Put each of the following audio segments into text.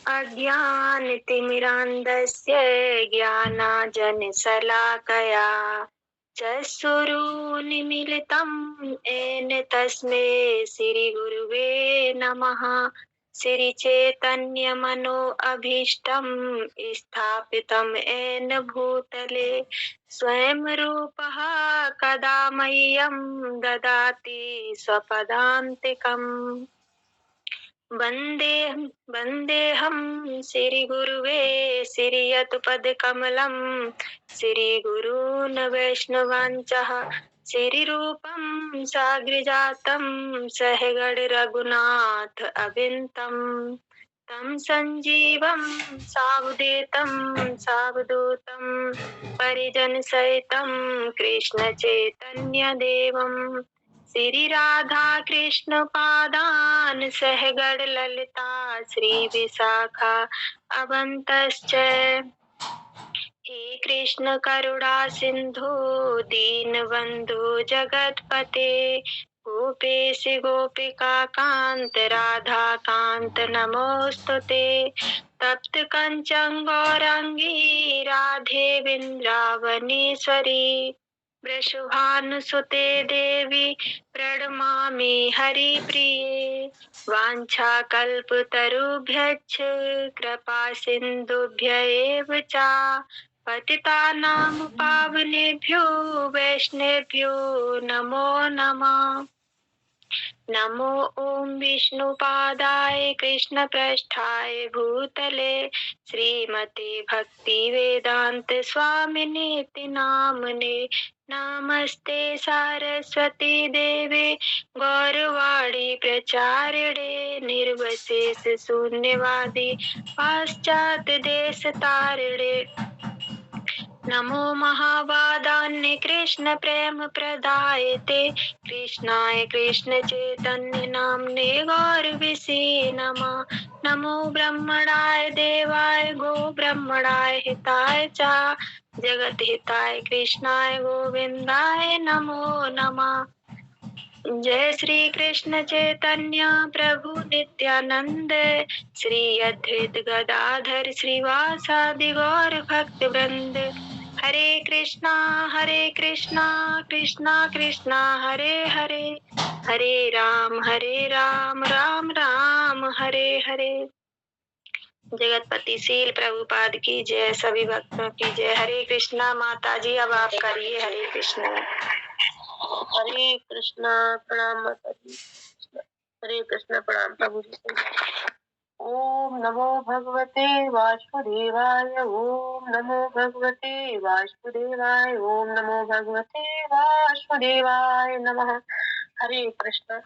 अज्ञानतिमिरान्धस्य ज्ञानाञ्जनशलाकया चक्षुरुन्मीलितं येन तस्मै श्रीगुरुवे नमः। श्रीचैतन्यमनोभीष्टं स्थापितं येन भूतले स्वयं रूपः कदा मह्यं ददाति स्वपदान्तिकम्। वन्देऽहं श्रीगुरुवे श्रीयत्पदकमलं श्रीगुरून् वैष्णवांश्च श्रीरूपं साग्रजातं सहगण रघुनाथ अविन्तं तं सञ्जीवं सावधूतं परिजनसहितं कृष्णचैतन्यदेवं श्री राधा कृष्ण पादान सहगण ललिता श्री विशाखा अवंतश्च। हे कृष्ण करुणा सिंधु दीनबंधु जगतपते गोपेश गोपिका कांत राधा कांत नमोस्तुते। तप्त कंचन गौरांगी राधे वृंदावनेश्वरी वृषभानुसुते देवी प्रणमामि हरिप्रिये। वाञ्छाकल्पतरुभ्यश्च कृपा सिन्धुभ्य एव च पतितानां पावनेभ्यो वैष्णवेभ्यो नमो नमः। नमो ॐ विष्णुपादाय कृष्णप्रेष्ठाय भूतले श्रीमते भक्तिवेदांत स्वामिनेति नामने। नमस्ते सारस्वती देवे गौरवाणी प्रचारिणे निर्विशेष शून्यवादी पाश्चात्य देश तारिणे। नमो महावादान्य कृष्ण प्रेम प्रदायते कृष्णाय कृष्ण चैतन्य नामने गौरविषे नमः। नमो ब्रह्मणाय देवाय गो ब्रह्मणाय हिताय च जगत हिताय कृष्णाय गोविंदाय नमो नमः। जय श्री कृष्ण चैतन्य प्रभु नित्यानंद श्री अद्वैत गदाधर श्रीवासादि गौर भक्त वृंद। हरे कृष्णा कृष्णा कृष्णा हरे हरे हरे राम राम राम हरे हरे। जगतपति शील प्रभुपाद की जय, सभी भक्तों की जय। हरे कृष्णा। माता जी अब आप करिए हरे कृष्णा। हरे कृष्णा। प्रणाम माता जी। हरे कृष्णा। प्रणाम प्रभु जी। ओम नमो भगवते वासुदेवाय। ओम नमो भगवते वासुदेवाय। ओम नमो भगवते वासुदेवाय नमः। हरे कृष्णा।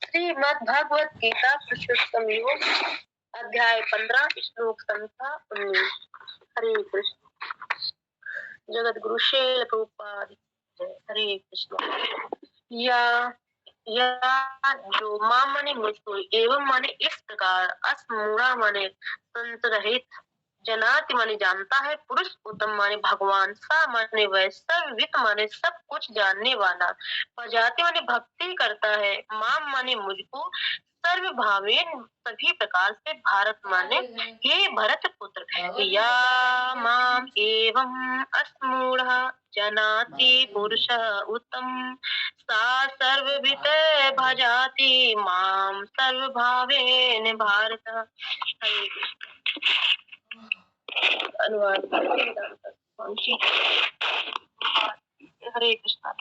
श्रीमद् भगवत गीता पुरुषोत्तम योग अध्याय 15 श्लोक संख्या 19। हरे कृष्ण। जगत गुरु श्रील प्रभुपाद। हरे कृष्ण। या जो माँ माने मुझको एवं माने इस प्रकार असमूढ़ा माने संतरहित जनाति माने जानता है। पुरुष उत्तम माने भगवान, सा माने वह, सर्ववित माने सब कुछ जानने वाला, प्रजाति माने भक्ति करता है, माँ माने मुझको, सर्वभावेन सभी प्रकार से, भारत माने हे भरत पुत्र। या माम एवं असमूढ़ जनाति पुरुष उत्तम सा सर्ववित भजाति माम सर्वभावेन भारत। अनुवाद। हरे कृष्णा।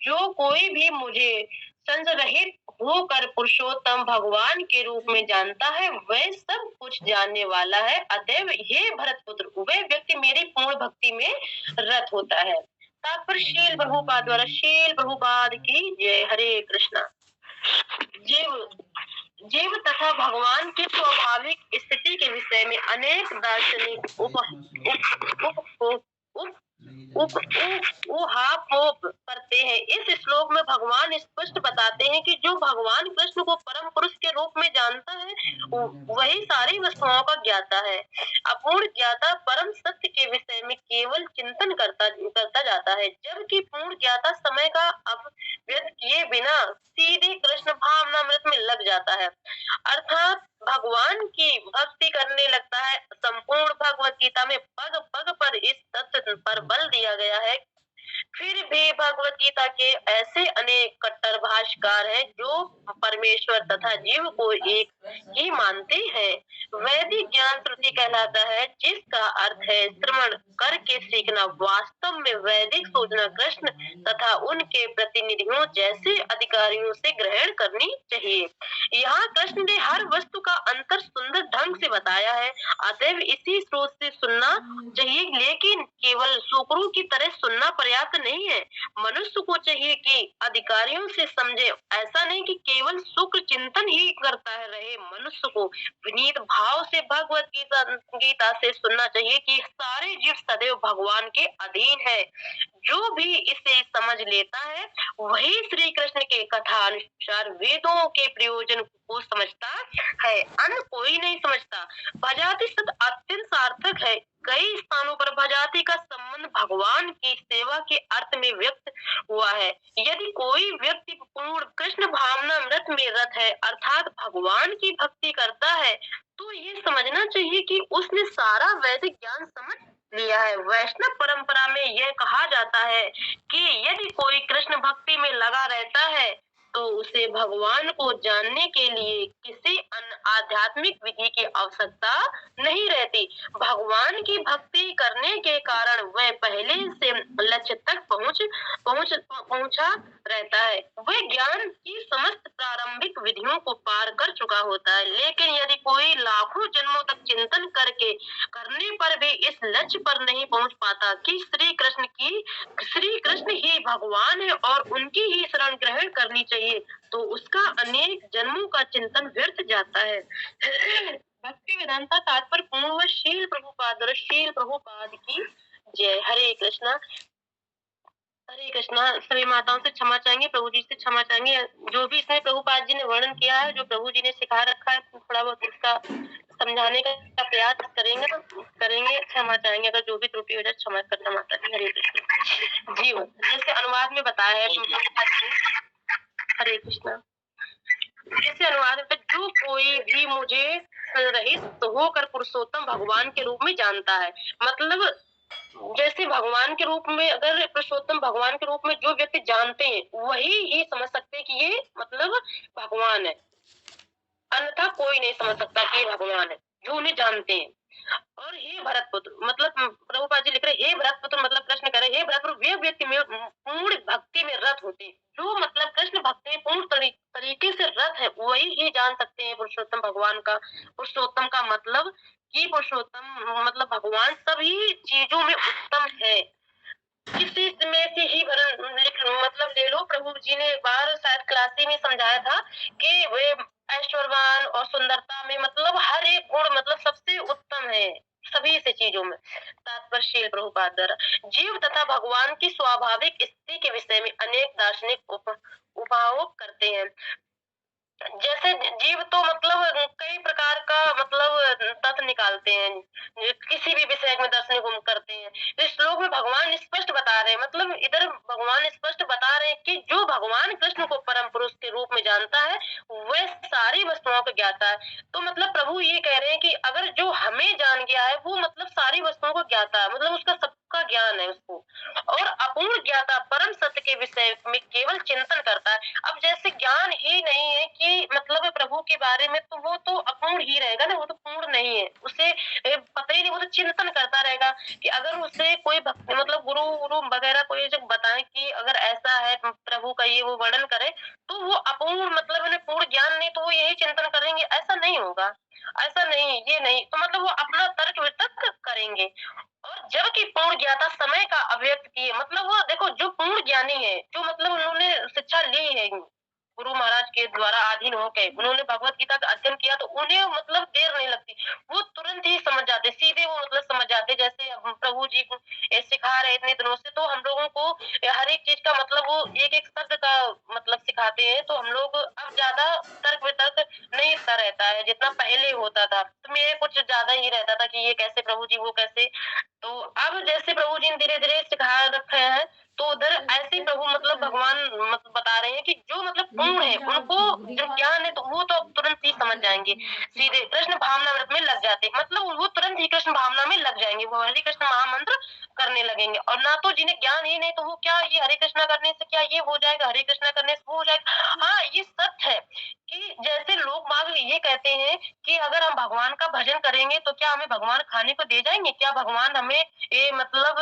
जो कोई भी मुझे संशयरहित होकर पुरुषोत्तम भगवान के रूप में जानता है वह सब कुछ जानने वाला है। अतएव हे भरतपुत्र, वह व्यक्ति मेरी पूर्ण भक्ति में रत होता है। तात्पर्य शील प्रभुपाद द्वारा शील प्रभुपाद की जय। हरे कृष्णा। जीव तथा भगवान की स्वाभाविक स्थिति के विषय में अनेक दार्शनिक उहापोह करते हैं। इस श्लोक में भगवान स्पष्ट बताते हैं कि जो भगवान कृष्ण को परम पुरुष के रूप में जानता है, वही सारी वस्तुओं का ज्ञाता है। अपूर्ण ज्ञाता परम सत्य के विषय में केवल चिंतन करता करता जाता है, जबकि पूर्ण ज्ञाता समय का अपव्यर्थ किए बिना सीधे कृष्ण भावनामृत में लग जाता है, अर्थात भगवान की भक्ति करने लगता है। संपूर्ण भगवत गीता में पग पग पर इस तथ्य पर बल दिया गया है। फिर भी भगवत गीता के ऐसे अनेक कट्टर भाष्यकार हैं जो परमेश्वर तथा जीव को एक ही मानते हैं। वैदिक ज्ञान श्रुति कहलाता है, जिसका अर्थ है श्रवण करके सीखना। वास्तव में वैदिक सूचना कृष्ण तथा उनके प्रतिनिधियों जैसे अधिकारियों से ग्रहण करनी चाहिए। यहाँ कृष्ण ने हर वस्तु का अंतर सुंदर ढंग से बताया है, अतएव इसी स्रोत से सुनना चाहिए, लेकिन केवल शुक्रों की तरह सुनना पर्याप्त नहीं है। मनुष्य को चाहिए कि अधिकारियों से समझे, ऐसा नहीं कि केवल शुक्र चिंतन ही करता है रहे। मनुष्य को विनीत भाव से भगवत गीता से सुनना चाहिए कि सारे जीव सदैव भगवान के अधीन है। जो भी इसे समझ लेता है वही श्री कृष्ण के कथा अनुसार वेदों के प्रयोजन को समझता है, अन्य कोई नहीं समझता। भजाति शब्द अत्यंत सार्थक है। कई स्थानों पर भजाति का संबंध भगवान की सेवा के अर्थ में व्यक्त हुआ है। यदि कोई व्यक्ति पूर्ण कृष्ण भावनामृत में रत है, अर्थात भगवान की भक्ति करता है, तो ये समझना चाहिए कि उसने सारा वैदिक ज्ञान समझ लिया है। वैष्णव परंपरा में यह कहा जाता है कि यदि कोई कृष्ण भक्ति में लगा रहता है तो उसे भगवान को जानने के लिए किसी अन्य आध्यात्मिक विधि की आवश्यकता नहीं रहती। भगवान की भक्ति करने के कारण वह पहले से लक्ष्य तक पहुंचा रहता है। वह ज्ञान की समस्त प्रारंभिक विधियों को पार कर चुका होता है। लेकिन यदि कोई लाखों जन्मों तक चिंतन करने पर भी इस लक्ष्य पर नहीं पहुंच पाता कि श्री कृष्ण ही भगवान है और उनकी ही शरण ग्रहण करनी चाहिए, तो उसका अनेक जन्मों का चिंतन व्यर्थ जाता है। भक्ति वेदांता तात्पर्य पूर्ण व शील प्रभुपाद की जय। हरे कृष्णा। हरे कृष्णा। सभी माताओं से क्षमा चाहेंगे, प्रभु जी से क्षमा चाहेंगे। जो भी इसमें प्रभुपाद जी ने वर्णन किया है, जो प्रभु जी ने सिखा रखा है, थोड़ा बहुत इसका समझाने का प्रयास करेंगे। क्षमा चाहेंगे अगर जो भी त्रुटि हो जाए, क्षमा करना माता जी। हरे कृष्ण। जीवन जैसे अनुवाद में बताया है हरे कृष्णा, जैसे अनुवाद में जो कोई भी मुझे रहित होकर पुरुषोत्तम भगवान के रूप में जानता है, मतलब जैसे भगवान के रूप में, अगर पुरुषोत्तम भगवान के रूप में जो व्यक्ति जानते हैं वही ही समझ सकते हैं कि ये मतलब भगवान है, अन्यथा कोई नहीं समझ सकता कि ये भगवान है, जो उन्हें जानते हैं। और हे भरत पुत्र, मतलब प्रभुपाद जी लिख रहे हे भरत पुत्र, मतलब कृष्ण कह रहे हे भरत पुत्र, वे व्यक्ति में पूर्ण भक्ति में रत होते हैं, जो मतलब कृष्ण भक्ति में पूर्ण तरीके से रत है, वही ही जान सकते हैं पुरुषोत्तम भगवान का। पुरुषोत्तम का मतलब कि पुरुषोत्तम मतलब भगवान सभी चीजों में उत्तम है। किसी में से ही मतलब ले लो, प्रभु जी ने एक बार शायद क्लासी में समझाया था कि वे ऐश्वर्यवान और सुंदरता में मतलब हर एक गुण मतलब सबसे उत्तम है सभी से चीजों में। तात्पर्य शील प्रभुपाद द्वारा जीव तथा भगवान की स्वाभाविक स्थिति के विषय में अनेक दार्शनिक उपयोग करते हैं। जैसे जीव तो मतलब कई प्रकार का मतलब तथ्य निकालते हैं, किसी भी विषय में दर्शन करते हैं। इस श्लोक में भगवान स्पष्ट बता रहे हैं, मतलब इधर भगवान स्पष्ट बता रहे हैं कि जो भगवान कृष्ण को परम पुरुष के रूप में जानता है वह सारी वस्तुओं को ज्ञाता है। तो मतलब प्रभु ये कह रहे हैं कि अगर जो हमें जान गया है वो मतलब सारी वस्तुओं को ज्ञाता है, मतलब उसका सबका ज्ञान है उसको। और अपूर्ण ज्ञाता परम सत्य के विषय में केवल चिंतन करता है। अब जैसे ज्ञान ही नहीं है कि मतलब प्रभु के बारे में, तो वो तो अपूर्ण ही रहेगा ना, वो तो पूर्ण नहीं है, उसे पता ही नहीं, वो तो चिंतन करता रहेगा कि अगर उसे कोई भक्ति मतलब गुरु वगैरह कोई जब बताए कि अगर ऐसा है प्रभु का ये वो वर्णन करे, तो वो अपूर्ण मतलब उन्हें पूर्ण ज्ञान नहीं, तो वो यही चिंतन करेंगे, ऐसा नहीं होगा, ऐसा नहीं, ये नहीं, तो मतलब वो अपना तर्क वितर्क करेंगे। और जबकि पूर्ण ज्ञाता समय का अव्यक्त किए, मतलब वो देखो जो पूर्ण ज्ञानी है, जो मतलब उन्होंने शिक्षा ली है गुरु महाराज के द्वारा अधीन होकर, उन्होंने भगवत गीता का अध्ययन किया, तो उन्हें मतलब देर नहीं लगती, वो तुरंत ही समझ जाते, सीधे वो मतलब समझ जाते। जैसे प्रभु जी को सिखा रहे इतने दिनों से, तो हम लोगों को हर एक चीज का मतलब वो एक एक शब्द का मतलब सिखाते हैं, तो हम लोग अब ज्यादा तर्क वितर्क नहीं वैसा रहता है जितना पहले होता था। तो मेरे कुछ ज्यादा ही रहता था कि ये कैसे प्रभु जी, वो कैसे। तो अब जैसे प्रभु जी ने धीरे-धीरे सिखा रखे हैं, तो उधर ऐसे ही प्रभु मतलब भगवान मतलब बता रहे हैं कि जो मतलब पूर्ण है, उनको जो ज्ञान है तो वो तो तुरंत ही समझ जाएँगे। सीधे कृष्ण भावनामृत में लग जाते हैं। मतलब वो तुरंत ही कृष्ण भावना में लग जाएँगे। वो हरे कृष्ण महामंत्र करने लगेंगे। और ना तो जिन्हें ज्ञान ही नहीं तो वो क्या ये हरे कृष्णा करने से क्या ये हो जाएगा, हरे कृष्णा करने से वो हो जाएगा। हाँ, ये सच है कि जैसे लोग बाग ये कहते हैं कि अगर हम भगवान का भजन करेंगे तो क्या हमें भगवान खाने को दे जाएँगे? क्या भगवान हमें मतलब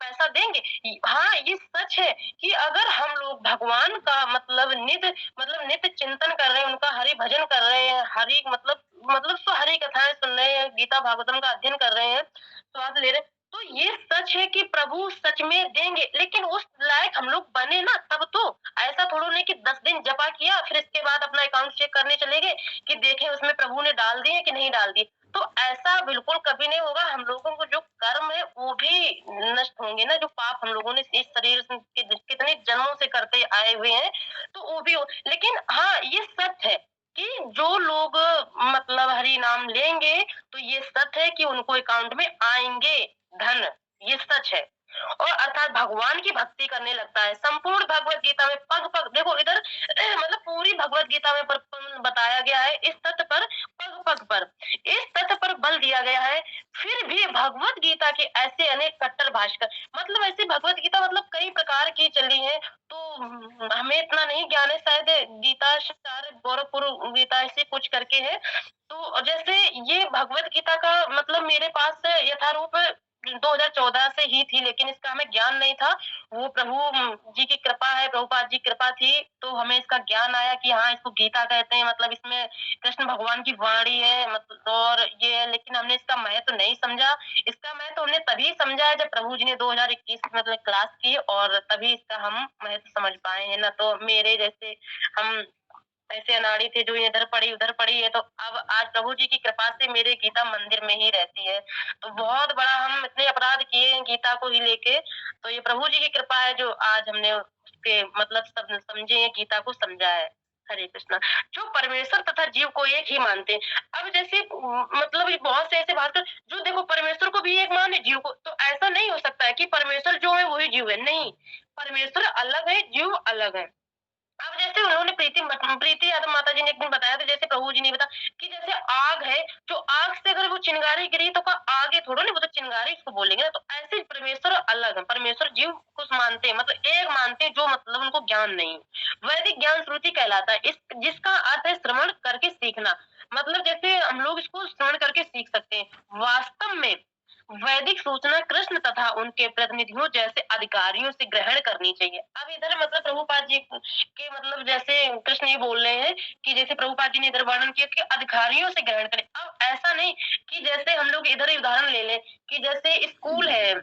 पैसा देंगे? हाँ, ये सच है कि अगर हम लोग भगवान का मतलब नित्य चिंतन कर रहे हैं, उनका हरि भजन कर रहे हैं, हरि मतलब हरि कथाएँ सुन रहे हैं, गीता भागवतम का अध्ययन कर रहे हैं, स्वाद ले रहे हैं, तो ये सच है कि प्रभु सच में देंगे। लेकिन उस लायक हम लोग बने ना तब तो। ऐसा थोड़ा नहीं कि 10 दिन जपा किया फिर इसके बाद अपना अकाउंट चेक करने चले गए कि देखें उसमें प्रभु ने डाल दिए कि नहीं डाल दिए। तो ऐसा बिल्कुल कभी नहीं होगा। हम लोगों को जो कर्म है वो भी नष्ट होंगे ना, जो पाप हम लोगों ने इस शरीर से कितने जन्मों से करते आए हुए हैं, तो वो भी हो। लेकिन हाँ, ये सच है कि जो लोग मतलब हरि नाम लेंगे तो ये सच है कि उनको अकाउंट में आएंगे धन, ये सच है। और अर्थात भगवान की भक्ति करने लगता है। संपूर्ण भगवत गीता में पग पग देखो इधर मतलब पूरी भगवत गीता में बताया गया है इस तथ्य पर, पग पग पर इस तथ्य पर बल दिया गया है। फिर भी भगवत गीता के ऐसे अनेक कट्टर भाष्कर, मतलब ऐसे भगवत गीता मतलब कई प्रकार की चली है। तो हमें इतना नहीं ज्ञान है, शायद गीता सार गोरखपुर गीता ऐसे कुछ करके है। तो जैसे ये भगवत गीता का मतलब मेरे पास यथारूप 2014 से ही थी, लेकिन इसका हमें ज्ञान नहीं था। वो प्रभु जी की कृपा है, प्रभुपाद जी की कृपा थी, तो हमें इसका ज्ञान आया कि हाँ इसको गीता कहते हैं, मतलब इसमें कृष्ण भगवान की वाणी है मतलब और ये है। लेकिन हमने इसका महत्व नहीं समझा। इसका महत्व हमने तभी समझा जब प्रभु जी ने 2021 में मतलब क्लास की और तभी इसका हम महत्व समझ पाए हैं। ना तो मेरे जैसे हम ऐसे अनाड़ी थे जो इधर पड़ी उधर पड़ी है, तो अब आज प्रभु जी की कृपा से मेरे गीता मंदिर में ही रहती है। तो बहुत बड़ा हम इतने अपराध किए हैं गीता को ही लेके, तो ये प्रभु जी की कृपा है जो आज हमने उसके मतलब सब समझे हैं, गीता को समझा है। हरे कृष्णा। जो परमेश्वर तथा जीव को एक ही मानते हैं। अब जैसे मतलब ये बहुत से ऐसे भाषण जो देखो परमेश्वर को भी एक माने जीव को, तो ऐसा नहीं हो सकता है कि परमेश्वर जो है वही जीव है, नहीं। परमेश्वर अलग है, जीव अलग है। अब जैसे उन्होंने प्रीति यादव माता जी ने एक दिन बताया था, जैसे प्रभु जी ने बताया कि जैसे आग है, जो आग से अगर वो चिंगारी गिरी तो आग है थोड़ा नहीं, वो तो चिंगारी इसको बोलेंगे ना। तो ऐसे परमेश्वर अलग है, परमेश्वर जीव को मानते हैं, मतलब एक मानते हैं, जो मतलब उनको ज्ञान नहीं। वैदिक ज्ञान श्रुति कहलाता है इस, जिसका अर्थ है श्रवण करके सीखना। मतलब जैसे हम लोग इसको श्रवण करके सीख सकते हैं। वास्तव में वैदिक सूचना कृष्ण तथा उनके प्रतिनिधियों जैसे अधिकारियों से ग्रहण करनी चाहिए। अब इधर मतलब प्रभुपाद जी के मतलब जैसे कृष्ण ये बोल रहे हैं कि जैसे प्रभुपाद जी ने इधर वर्णन किया कि अधिकारियों से ग्रहण करें। अब ऐसा नहीं कि जैसे हम लोग इधर ही उदाहरण ले लें कि जैसे स्कूल है।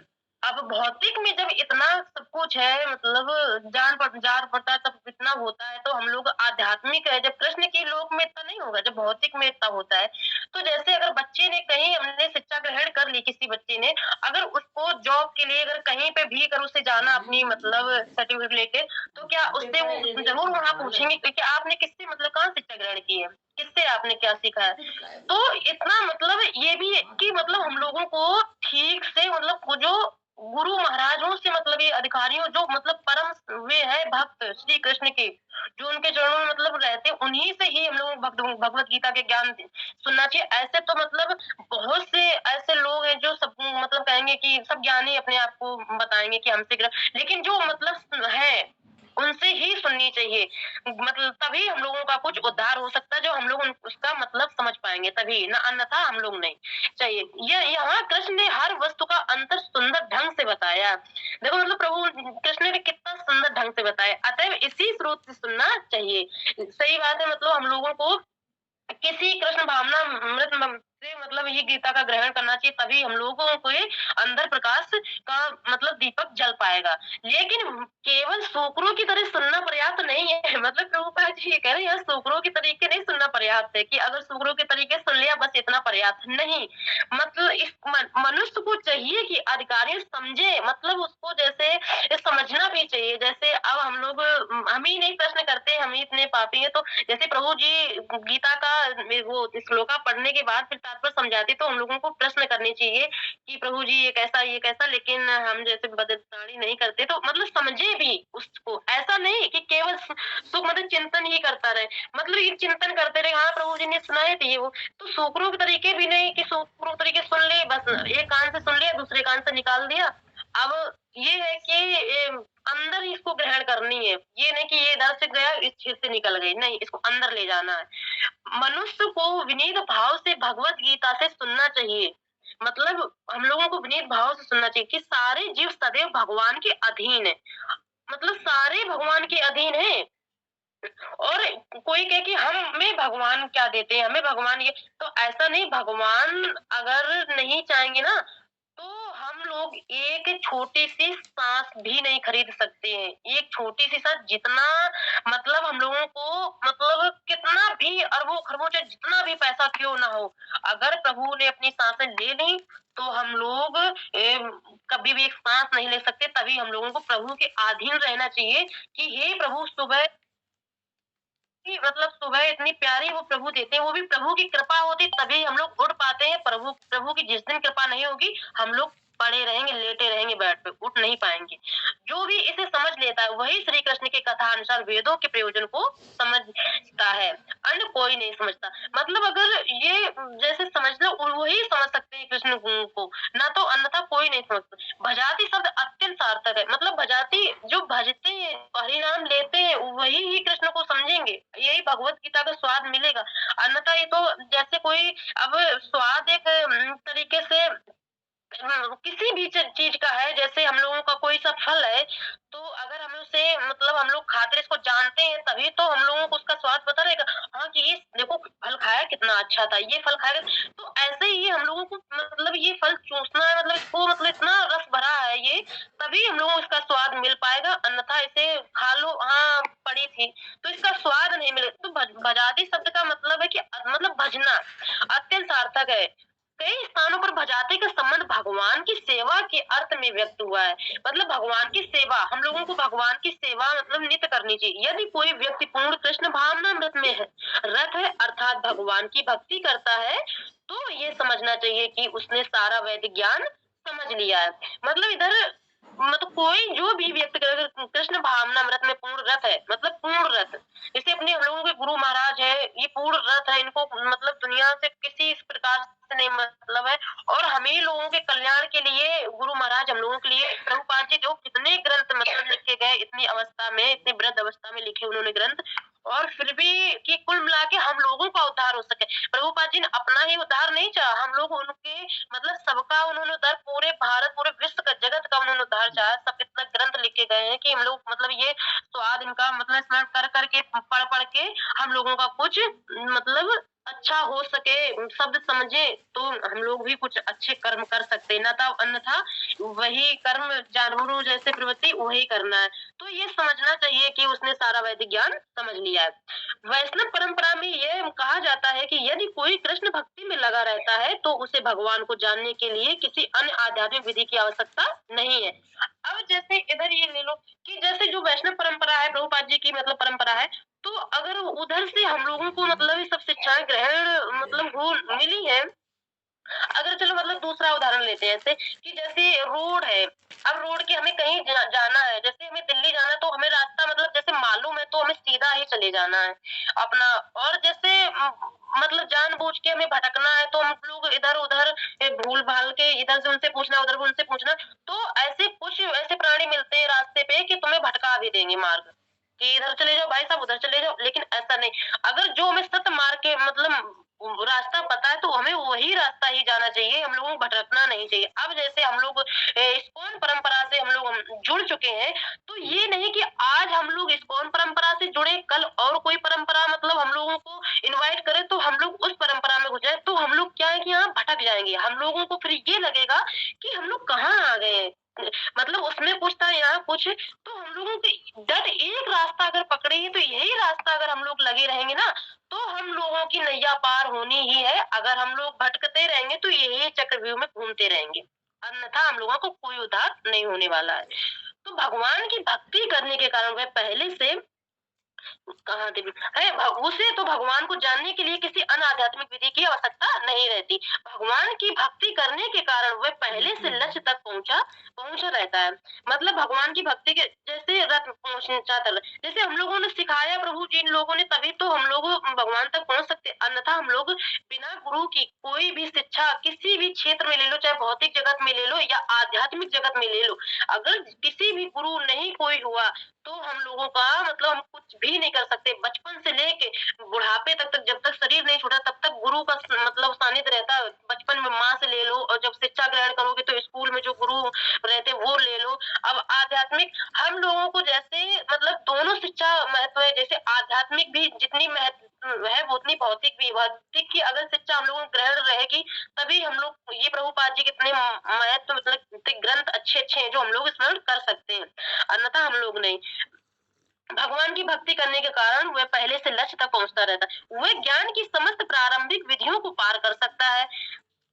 अब भौतिक में जब इतना सब कुछ है, मतलब जान पड़ता सब इतना होता है, तो हम लोग आध्यात्मिक है जब कृष्ण की लोक में इतना नहीं होगा, जब भौतिक में इतना होता है। तो जैसे अगर बच्चे ने कहीं हमने शिक्षा ग्रहण कर ली, किसी बच्चे ने अगर उसको जॉब के लिए अगर कहीं पे भी अगर उसे जाना अपनी मतलब सर्टिफिकेट लेके, तो क्या उससे वो जरूर वहां पूछेंगे कि आपने किससे मतलब कहाँ शिक्षा ग्रहण की है, किससे आपने क्या सीखा है। तो इतना मतलब ये भी है कि मतलब हम लोगों को ठीक से मतलब वो जो गुरु महाराजों से मतलब ये अधिकारियों जो मतलब परम वे है भक्त श्री कृष्ण के, जो उनके चरणों में मतलब रहते, उन्हीं से ही हम लोग भगवत गीता के ज्ञान सुनना चाहिए। ऐसे तो मतलब बहुत से ऐसे लोग हैं जो सब मतलब कहेंगे कि सब ज्ञानी अपने आप को बताएंगे कि हमसे लेकिन जो मतलब है उनसे ही सुननी चाहिए। मतलब तभी हम लोगों का कुछ उद्धार हो सकता है, जो हम लोग उसका मतलब समझ पाएंगे तभी, ना अन्यथा हम लोग नहीं चाहिए। ये यहाँ कृष्ण ने हर वस्तु का अंतर सुंदर ढंग से बताया। देखो मतलब प्रभु कृष्ण ने कितना सुंदर ढंग से बताया, अतएव इसी स्रोत से सुनना चाहिए। सही बात है, मतलब हम लोगों को किसी कृष्ण भावना मृत से मतलब ये गीता का ग्रहण करना चाहिए, तभी हम लोगों के अंदर प्रकाश का मतलब दीपक जल पाएगा। लेकिन केवल सूकरों की तरह सुनना पर्याप्त नहीं है। मतलब प्रभुपाद जी ये कह रहे हैं, यहाँ सूकरों के तरीके नहीं सुनना पर्याप्त है कि अगर सूकरों के तरीके सुन लिया बस इतना पर्याप्त नहीं। मतलब इस मनुष्य को चाहिए कि अधिकारी समझे, मतलब उसको जैसे समझना भी चाहिए। जैसे अब हम ही नहीं प्रश्न करते, हम ही इतने पापी हैं, तो जैसे प्रभु जी गीता का वो श्लोका पढ़ने के बाद फिर तात्पर्य समझाते, तो हम लोगों को प्रश्न करने चाहिए कि प्रभु जी ये कैसा, लेकिन हम जैसे बदताड़ी नहीं करते, तो मतलब समझे भी उसको। ऐसा नहीं कि केवल सुख मतलब चिंतन ही करता रहे, मतलब ये चिंतन करते रहे, हाँ प्रभु जी ने सुनाए थे ये वो, तो सूकरों के तरीके भी नहीं कि सूकरों तरीके सुन लिए, बस एक कान से सुन लिया दूसरे कान से निकाल दिया। अब ये है कि अंदर ही इसको ग्रहण करनी है, ये नहीं कि ये इधर से गया इस छेद से निकल गई, नहीं, इसको अंदर ले जाना है। मनुष्य को विनीत भाव से भगवत गीता से सुनना चाहिए। मतलब हम लोगों को विनीत भाव से सुनना चाहिए कि सारे जीव सदैव भगवान के अधीन है, मतलब सारे भगवान के अधीन है। और कोई कहे कि हमें भगवान क्या देते हैं, हमें भगवान ये, तो ऐसा नहीं, भगवान अगर नहीं चाहेंगे ना तो हम लोग एक छोटी सी सांस भी नहीं खरीद सकते हैं। एक छोटी सी सांस जितना मतलब हम लोगों को मतलब कितना भी अरबों खरबों चाहे जितना भी पैसा क्यों ना हो, अगर प्रभु ने अपनी सांसें ले ली तो हम लोग कभी भी एक सांस नहीं ले सकते। तभी हम लोगों को प्रभु के अधीन रहना चाहिए कि हे प्रभु, सुबह की मतलब सुबह इतनी प्यारी वो प्रभु देते हैं, वो भी प्रभु की कृपा होती तभी हम लोग उठ पाते हैं। प्रभु प्रभु की जिस दिन कृपा नहीं होगी हम लोग पड़े रहेंगे, लेटे रहेंगे बेड पे, उठ नहीं पाएंगे। जो भी इसे समझ लेता है वही श्री कृष्ण की कथा अनुसार वेदों के प्रयोजन को समझता है, अन्य कोई नहीं समझता। मतलब अगर ये जैसे समझ लो वही समझ सकते हैं कृष्ण को, ना तो अन्यथा कोई नहीं समझता। भजाती शब्द अत्यंत सार्थक है, मतलब भजाती जो भजते हैं परिणाम लेते हैं वही ही कृष्ण को समझेंगे, यही भगवत गीता का स्वाद मिलेगा। अन्यथा ये तो जैसे कोई अब स्वाद एक तरीके से किसी भी चीज का है, जैसे हम लोगों का कोई सा फल है, तो अगर हम उसे मतलब हम लोग खाते इसको जानते हैं तभी तो हम लोगों को उसका स्वाद पता रहेगा। हाँ कि ये देखो फल खाया कितना अच्छा था, ये फल खाया, तो ऐसे ही हम लोगों को मतलब ये फल चूसना है, मतलब इसको मतलब इतना रस भरा है ये, तभी हम लोगों को इसका स्वाद मिल पाएगा। अन्यथा इसे खा लो, हाँ पड़ी थी, तो इसका स्वाद नहीं मिलेगा। तो भजादी शब्द का मतलब है कि मतलब भजना अत्यंत सार्थक है। कई स्थानों पर भजाते का संबंध भगवान की सेवा के अर्थ में व्यक्त हुआ है। मतलब भगवान की सेवा, हम लोगों को भगवान की सेवा मतलब नित्य करनी चाहिए। यदि कोई व्यक्ति पूर्ण कृष्ण भावनामृत में है रत है अर्थात भगवान की भक्ति करता है, तो ये समझना चाहिए कि उसने सारा वैदिक ज्ञान समझ लिया है। मतलब इधर मतलब कोई जो भी व्यक्ति कृष्ण भावनामृत में पूर्ण रत है, मतलब पूर्ण रत, जैसे अपने हम लोगों के गुरु महाराज है, ये पूर्ण रत है, इनको मतलब दुनिया से किसी इस प्रकार से नहीं मतलब है। और हम ही लोगों के कल्याण के लिए गुरु महाराज हम लोगों के लिए प्रभुपाद जी जो कितने ग्रंथ मतलब लिखे गए, इतनी अवस्था में, इतनी वृद्ध अवस्था में लिखे उन्होंने ग्रंथ, और फिर भी कि कुल मिला के हम लोगों का उद्धार हो सके। प्रभुपाद जी ने अपना ही उद्धार नहीं चाहा, हम लोग उनके मतलब सबका उन्होंने उद्धार, पूरे भारत पूरे विश्व का जगत का उन्होंने उद्धार चाहा। सब इतना ग्रंथ लिखे गए हैं कि हम लोग मतलब ये स्वाद इनका मतलब स्मरण कर करके पढ़ पढ़ के हम लोगों का कुछ मतलब अच्छा हो सके, शब्द समझे तो हम लोग भी कुछ अच्छे कर्म कर सकते हैं, न तो अन्यथा वही कर्म जानवरों जैसे प्रवृत्ति वही करना है। तो ये समझना चाहिए कि उसने सारा वैदिक ज्ञान समझ लिया है। वैष्णव परंपरा में यह कहा जाता है कि यदि कोई कृष्ण भक्ति में लगा रहता है तो उसे भगवान को जानने के लिए किसी अन्य आध्यात्मिक विधि की आवश्यकता नहीं है। अब जैसे इधर ये ले लो कि जैसे जो वैष्णव परंपरा है प्रभुपाद जी की मतलब परंपरा है, तो अगर उधर से हम लोगों को मतलब ये सब शिक्षाएं ग्रहण मतलब हो मिली है। अगर चलो मतलब दूसरा उदाहरण लेते हैं ऐसे कि जैसे रोड है, अब रोड के हमें कहीं जाना है, जैसे हमें दिल्ली जाना है तो हमें रास्ता मतलब जैसे मालूम है तो हमें सीधा ही चले जाना है अपना। और जैसे मतलब जानबूझ के हमें भटकना है तो हम लोग इधर उधर भूल भाल के इधर से उनसे पूछना उधर उनसे पूछना, तो ऐसे कुछ ऐसे प्राणी मिलते हैं रास्ते पे कि तुम्हें भटका भी देंगे मार्ग कि इधर चले जाओ भाई साहब उधर चले जाओ। लेकिन ऐसा नहीं, अगर जो हमें सत्य मार्ग के मतलब रास्ता पता है तो हमें वही रास्ता ही जाना चाहिए, हम लोगों को भटकना नहीं चाहिए। अब जैसे हम लोग इस्कॉन परंपरा से हम लोग जुड़ चुके हैं, तो ये नहीं कि आज हम लोग इस्कॉन परंपरा से जुड़े, कल और कोई परंपरा मतलब हम लोगों को इनवाइट करे तो हम लोग उस परंपरा में घुस जाए, तो हम लोग क्या है कि यहाँ भटक जाएंगे, हम लोगों को फिर ये लगेगा कि हम लोग कहाँ आ गए हैं। मतलब उसमें कुछ था यहाँ कुछ, तो हम लोगों के डर एक रास्ता अगर पकड़ेंगे तो यही रास्ता अगर हम लोग लगे रहेंगे ना, तो हम लोगों की नैया पार होनी ही है। अगर हम लोग भटकते रहेंगे तो यही चक्रव्यूह में घूमते रहेंगे, अन्यथा हम लोगों को कोई उद्धार नहीं होने वाला है। तो भगवान की भक्ति करने के कारण वह पहले से कहाँ देवी है, उसे तो भगवान को जानने के लिए किसी अन्य आध्यात्मिक विधि की आवश्यकता नहीं रहती। भगवान की भक्ति करने के कारण वह पहले से लक्ष्य तक पहुंचा रहता है। मतलब भगवान की भक्ति के जैसे रथ पहुंचा तक, जैसे हम लोगों ने सिखाया प्रभु जी इन लोगों ने, तभी तो हम लोग भगवान तक पहुंच सकते, अन्यथा हम लोग बिना गुरु की कोई भी शिक्षा किसी भी क्षेत्र में ले लो, चाहे भौतिक जगत में ले लो या आध्यात्मिक जगत में ले लो, अगर किसी भी गुरु नहीं कोई हुआ तो हम लोगों का मतलब हम कुछ भी नहीं कर सकते। बचपन से लेके बुढ़ापे तक जब तक शरीर नहीं छूटा तब तक गुरु का मतलब सानिध्य रहता है। बचपन में माँ से ले लो, और जब शिक्षा ग्रहण करोगे तो स्कूल में जो गुरु रहते वो ले लो। अब आध्यात्मिक हम लोगों को जैसे मतलब दोनों शिक्षा महत्व है, जैसे आध्यात्मिक भी जितनी महत्व है वो उतनी भौतिक भी। भौतिक की अगर शिक्षा हम लोगों को ग्रहण रहेगी तभी हम लोग ये प्रभुपाद जी कितने महत्व मतलब ग्रंथ अच्छे अच्छे हैं जो हम लोग स्मरण कर सकते हैं, अन्यथा हम लोग नहीं। भगवान की भक्ति करने के कारण वह पहले से लक्ष्य तक पहुंचता रहता है। वह ज्ञान की समस्त प्रारंभिक विधियों को पार कर सकता है,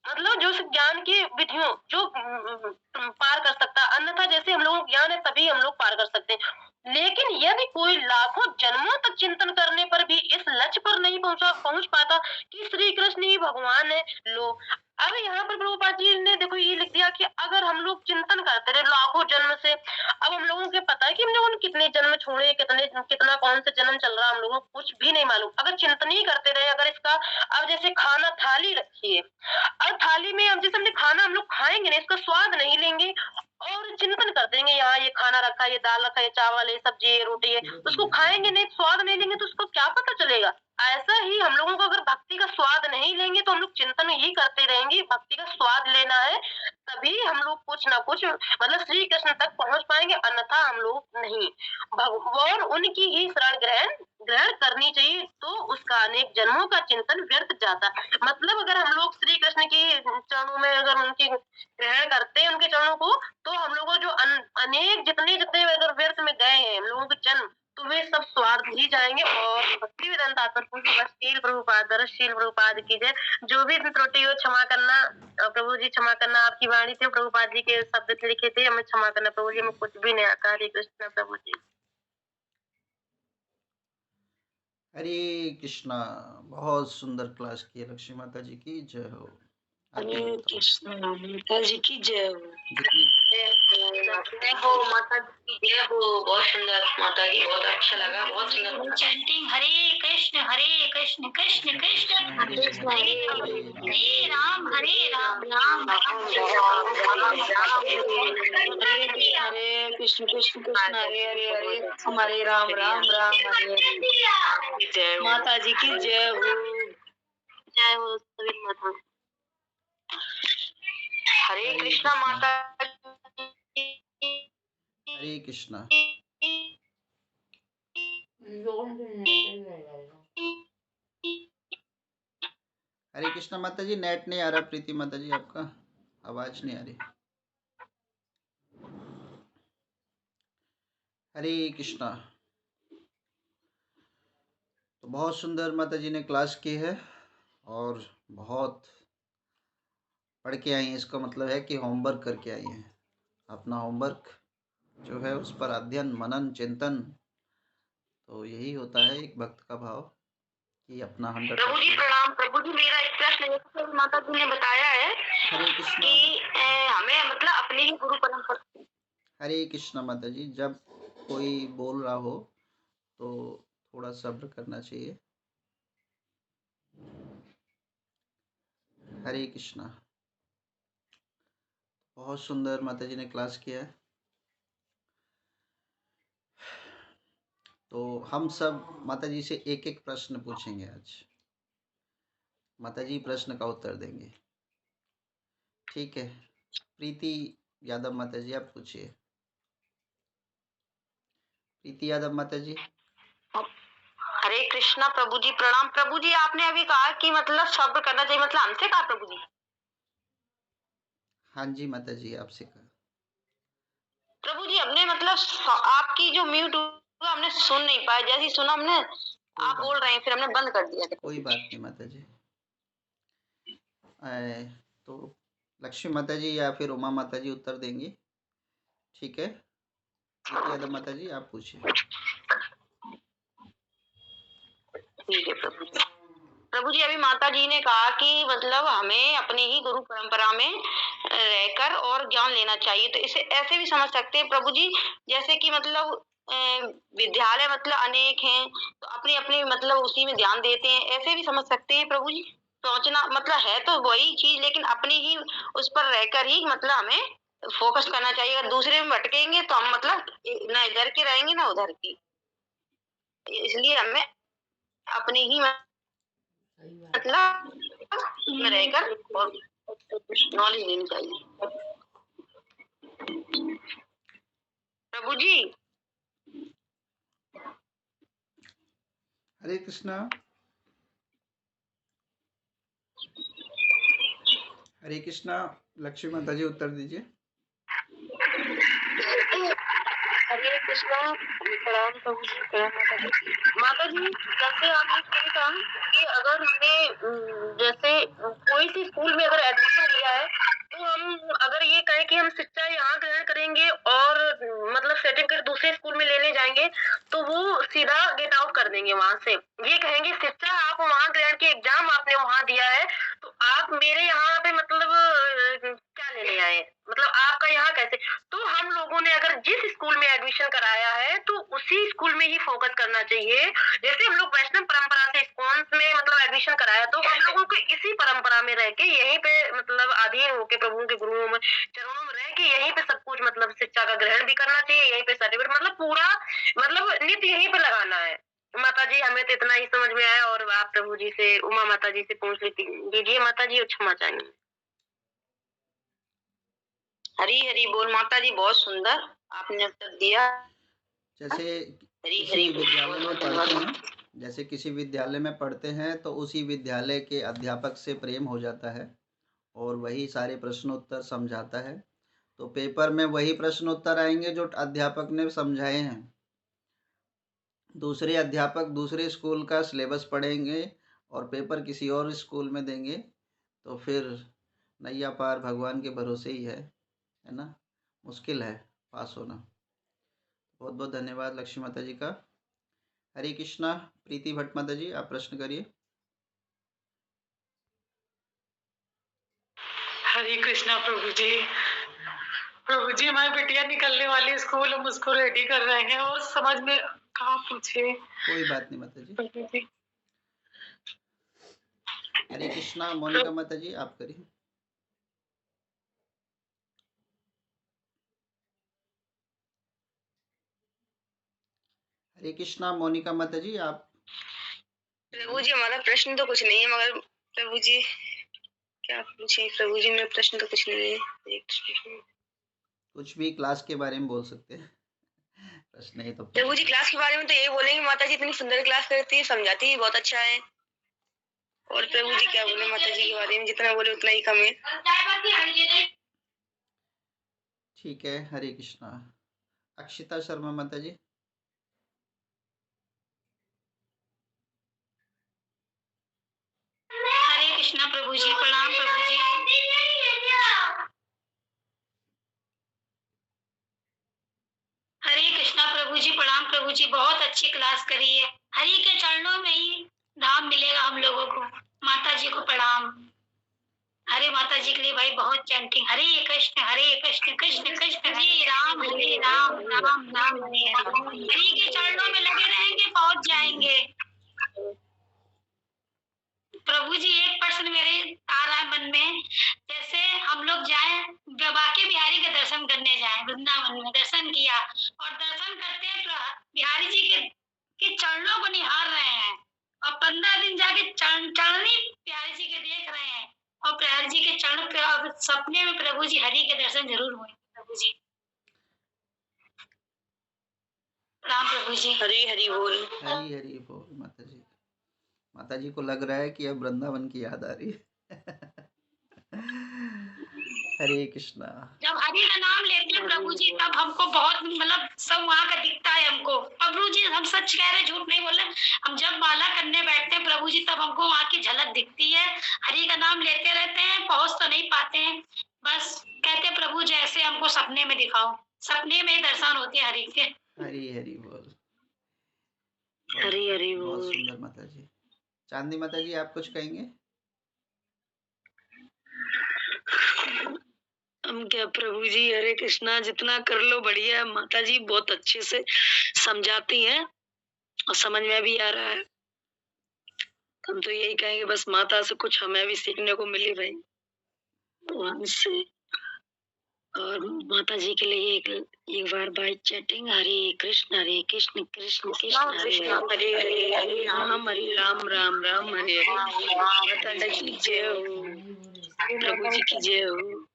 मतलब जो ज्ञान की विधियों जो पार कर सकता है, अन्यथा जैसे हम लोगों को ज्ञान है तभी हम लोग पार कर सकते हैं। लेकिन यदि कोई लाखों जन्मों तक चिंतन करने पर भी इस लक्ष्य पर नहीं पहुंच पाता कि श्री कृष्ण ही भगवान है, लो अब यहाँ पर प्रभुपाद जी ने देखो ये लिख दिया कि अगर हम लोग चिंतन करते रहे लाखों जन्म से, अब हम लोगों को पता है कि हम लोगों ने कितने जन्म छोड़े, कितना कौन से जन्म चल रहा है, हम लोगों को कुछ भी नहीं मालूम। अगर चिंतन ही करते रहे, अगर इसका अब जैसे खाना थाली रखी है, अब थाली में अब जैसे हमने खाना हम लोग खाएंगे ना, इसका स्वाद नहीं लेंगे और चिंतन कर देंगे यहाँ ये खाना रखा है, ये दाल रखा है, चावल है, सब्जी है, रोटी है, उसको खाएंगे नहीं, स्वाद नहीं लेंगे तो उसको क्या पता चलेगा। ऐसा ही हम लोगों को अगर भक्ति का स्वाद नहीं लेंगे तो हम लोग चिंतन ही करते रहेंगे। भक्ति का स्वाद लेना है तभी हम लोग कुछ ना कुछ मतलब श्री कृष्ण तक पहुंच पाएंगे, अन्यथा हम लोग नहीं। भगवान उनकी ही शरण ग्रहण करनी चाहिए, तो उसका अनेक जन्मों का चिंतन व्यर्थ जाता। मतलब अगर हम लोग श्री कृष्ण की चरणों में अगर उनकी ग्रहण करते हैं उनके चरणों को, तो हम लोगों जो अनेक जितने जितने अगर व्यर्थ में गए हैं हम लोगों के जन्म, तो वे सब स्वार्थ ही जाएंगे। और भक्ति वेदांत शील प्रभुपाद की जय। जो भी त्रुटि हो क्षमा करना प्रभु जी, क्षमा करना आपकी वाणी थी, प्रभुपाद जी के शब्द लिखे थे, हमें क्षमा करना प्रभु जी, हमें कुछ भी नहीं आता। हरे कृष्ण प्रभु जी। हरे कृष्णा। बहुत सुंदर क्लास की है, लक्ष्मी माता जी की जय हो। हरे कृष्ण माता जी की जय हो। जितनी जय हो माता जी की जय हो। बहुत सुंदर माता जी, बहुत अच्छा लगा, बहुत सुंदर चैंटिंग। हरे कृष्ण कृष्ण कृष्ण हरे राम राम हरे कृष्ण कृष्ण कृष्ण हरे हरे हरे, हमारे राम राम राम हरे हरे। माता जी की जय हो। जय हो सभी माता। हरे कृष्णा माता। हरे कृष्णा। हरे कृष्णा माता जी, नेट नहीं आ रहा प्रीति माता जी, आपका आवाज नहीं आ रही। हरे कृष्णा। तो बहुत सुंदर माता जी ने क्लास की है और बहुत पढ़ के आई हैं, इसका मतलब है कि होमवर्क करके आई हैं। अपना होमवर्क जो है उस पर अध्ययन मनन चिंतन, तो यही होता है एक भक्त का भाव कि अपना 100%। प्रभु जी प्रणाम। प्रभु जी मेरा एक प्रश्न है, माता जी ने बताया है हरे कृष्णा कि हमें मतलब अपने ही गुरु परंपरा। हरे कृष्णा माता जी, जब कोई बोल रहा हो तो थोड़ा सब्र करना चाहिए। हरे कृष्णा। बहुत सुंदर माता जी ने क्लास किया है। तो हम सब माता जी से एक एक प्रश्न पूछेंगे आज। माता जी प्रश्न का उत्तर देंगे, ठीक है। प्रीति यादव माता जी आप पूछिए। प्रीति यादव माता जी। हरे कृष्णा प्रभु जी, प्रणाम। प्रभु जी आपने अभी कहा कि मतलब सब्र करना चाहिए, मतलब हमसे कहा प्रभु जी? हाँ जी माता जी, आपसे कहा। प्रभु जी हमने मतलब आपकी जो म्यूट हुआ हमने सुन नहीं पाया, जैसे ही सुना हमने आप बोल रहे हैं फिर हमने बंद कर दिया। कोई बात नहीं माता जी। तो लक्ष्मी माता जी या फिर उमा माता जी उत्तर देंगी, ठीक है? प्रीति यादव माता जी आप पूछिए। ठीक है प्रभु जी। प्रभु जी अभी माता जी ने कहा कि मतलब हमें अपने ही गुरु परंपरा में रहकर और ज्ञान लेना चाहिए, तो इसे ऐसे भी समझ सकते हैं प्रभु जी, जैसे कि मतलब विद्यालय मतलब अनेक हैं तो अपनी अपनी मतलब उसी में ध्यान देते हैं, ऐसे भी समझ सकते हैं प्रभु जी? सोचना मतलब है तो वही चीज, लेकिन अपनी ही उस पर रहकर ही मतलब हमें फोकस करना चाहिए। अगर दूसरे में भटकेंगे तो हम मतलब ना इधर के रहेंगे ना उधर की, इसलिए हमें अपनी ही मतलब में रहकर और नॉलेज लेनी चाहिए प्रभु जी। हरे कृष्णा। हरे कृष्णा। लक्ष्मी माता जी उत्तर दीजिए। हरे कृष्णा, प्रणाम प्रभु जी, प्रणाम माता जी। जैसे आपने सही कहा कि अगर हमने जैसे कोई सी स्कूल में अगर एडमिशन लिया है तो हम अगर ये कहें कि हम शिक्षा यहाँ ग्रहण करेंगे और मतलब सर्टिफिकेट दूसरे स्कूल में लेने जाएंगे तो वो सीधा गेट आउट कर देंगे वहां से। ये कहेंगे शिक्षा आप वहाँ ग्रहण की एग्जाम आपने वहां दिया है तो आप मेरे यहाँ पे मतलब क्या लेने आए, मतलब आपका यहाँ कैसे। तो हम लोगों ने अगर जिस स्कूल में एडमिशन कराया है तो उसी स्कूल में ही फोकस करना चाहिए। जैसे हम लोग वैष्णव परंपरा से इस्कॉन में मतलब एडमिशन कराया तो हम लोगों को इसी परंपरा में रह के यहीं पे मतलब अधीन होके प्रभु के गुरुओं में चरणों में रह के यहीं पे सब कुछ मतलब शिक्षा का ग्रहण भी करना चाहिए, यहीं पे सर्टिफिकेट मतलब पूरा मतलब नित्य यहीं पे लगाना है। माता जी हमें तो इतना ही समझ में आया और आप प्रभु जी से उमा माता जी से पूछ लीजिए माता जी, क्षमा चाहेंगे। हरी हरी बोल माता जी, बहुत सुंदर आपने उत्तर दिया। जैसे हरी किसी हरी विद्यालय में पढ़ते बोल। हैं, जैसे किसी विद्यालय में पढ़ते हैं तो उसी विद्यालय के अध्यापक से प्रेम हो जाता है और वही सारे प्रश्न उत्तर समझाता है, तो पेपर में वही प्रश्न उत्तर आएंगे जो अध्यापक ने समझाए हैं। दूसरे अध्यापक दूसरे स्कूल का सिलेबस पढ़ेंगे और पेपर किसी और स्कूल में देंगे, तो फिर नैया पार भगवान के भरोसे ही है ना? मुश्किल है पास होना। बहुत बहुत धन्यवाद लक्ष्मी माता जी का। हरे कृष्णा। प्रीति भट्ट माता जी आप प्रश्न करिए। हरे कृष्णा प्रभु जी। प्रभु जी हमारी बिटिया निकलने वाली स्कूल, हम उसको रेडी कर रहे हैं और समझ में कहाँ पूछे। कोई बात नहीं माता जी। प्रभु जी हरे कृष्णा। मोनिका माता जी आप करिए। हरे कृष्णा। मोनिका माता जी आप। प्रभु जी हमारा प्रश्न तो कुछ नहीं है, मगर प्रभु जी क्या पूछे प्रभु जी, मेरा प्रश्न तो कुछ नहीं है। कुछ भी क्लास के बारे में बोल सकते हैं, प्रश्न है तो प्रभु जी क्लास के बारे में तो यही बोलेंगे, माता जी इतनी सुंदर क्लास करती है, समझाती है, बहुत अच्छा है। और प्रभु जी क्या बोले माता जी के बारे में, जितना बोले उतना ही कम है। ठीक है। हरे कृष्णा। अक्षिता शर्मा माता जी। हरे कृष्णा प्रभु जी, प्रणाम प्रभु जी। हरे कृष्णा प्रभु जी, प्रणाम प्रभु जी, बहुत अच्छी क्लास करी है। हरि के चरणों में ही धाम मिलेगा हम लोगों को। माता जी को प्रणाम। हरे माता जी के लिए भाई बहुत चैंटिंग, हरे कृष्ण कृष्ण कृष्ण हरे राम राम राम हरे राम। हरि के चरणों में लगे रहेंगे, पहुंच जाएंगे। प्रभु जी एक प्रश्न मेरे आ रहा है मन में, जैसे हम लोग जाए बांके बिहारी के दर्शन करने जाए, वृंदावन में दर्शन किया और दर्शन करते हैं बिहारी जी के चरणों को निहार रहे हैं और 15 दिन जाके चरणी बिहारी जी के देख रहे हैं और बिहारी जी के चरण पे सपने में प्रभु जी हरि के दर्शन जरूर हुए प्रभु जी। राम प्रभु जी। हरी हरी बोल। हरी हरी बोल माता जी। माता जी को लग रहा है कि अब वृंदावन की याद आ रही है। हरे कृष्णा। जब हरि का नाम लेते हैं प्रभु जी तब हमको बहुत मतलब सब वहाँ का दिखता है हमको। प्रभु जी हम सच कह रहे, झूठ नहीं बोल रहे। हम जब माला करने बैठते हैं प्रभु जी तब हमको वहाँ की झलक दिखती है। हरि का नाम लेते रहते हैं, पहुँच तो नहीं पाते हैं, बस कहते हैं प्रभु जैसे हमको सपने में दिखाओ, सपने में ही दर्शन होते हैं हरि के। हरी हरी बोल। हरी हरी बहुत बोल। सुंदर माता जी। चांदनी माता जी आप कुछ कहेंगे? हम क्या प्रभु जी, हरे कृष्णा, जितना कर लो बढ़िया है। माता जी बहुत अच्छे से समझाती हैं और समझ में भी आ रहा है। हम तो यही कहेंगे बस माता से कुछ हमें भी सीखने को मिले भाई, भगवान से। और माता जी के लिए एक बार बाई चैटिंग, हरे कृष्ण कृष्ण कृष्ण हरे हरे हरे हरे राम हरे राम राम राम हरे हरे। माता जी की जय हो, प्रभु जी की जय हो।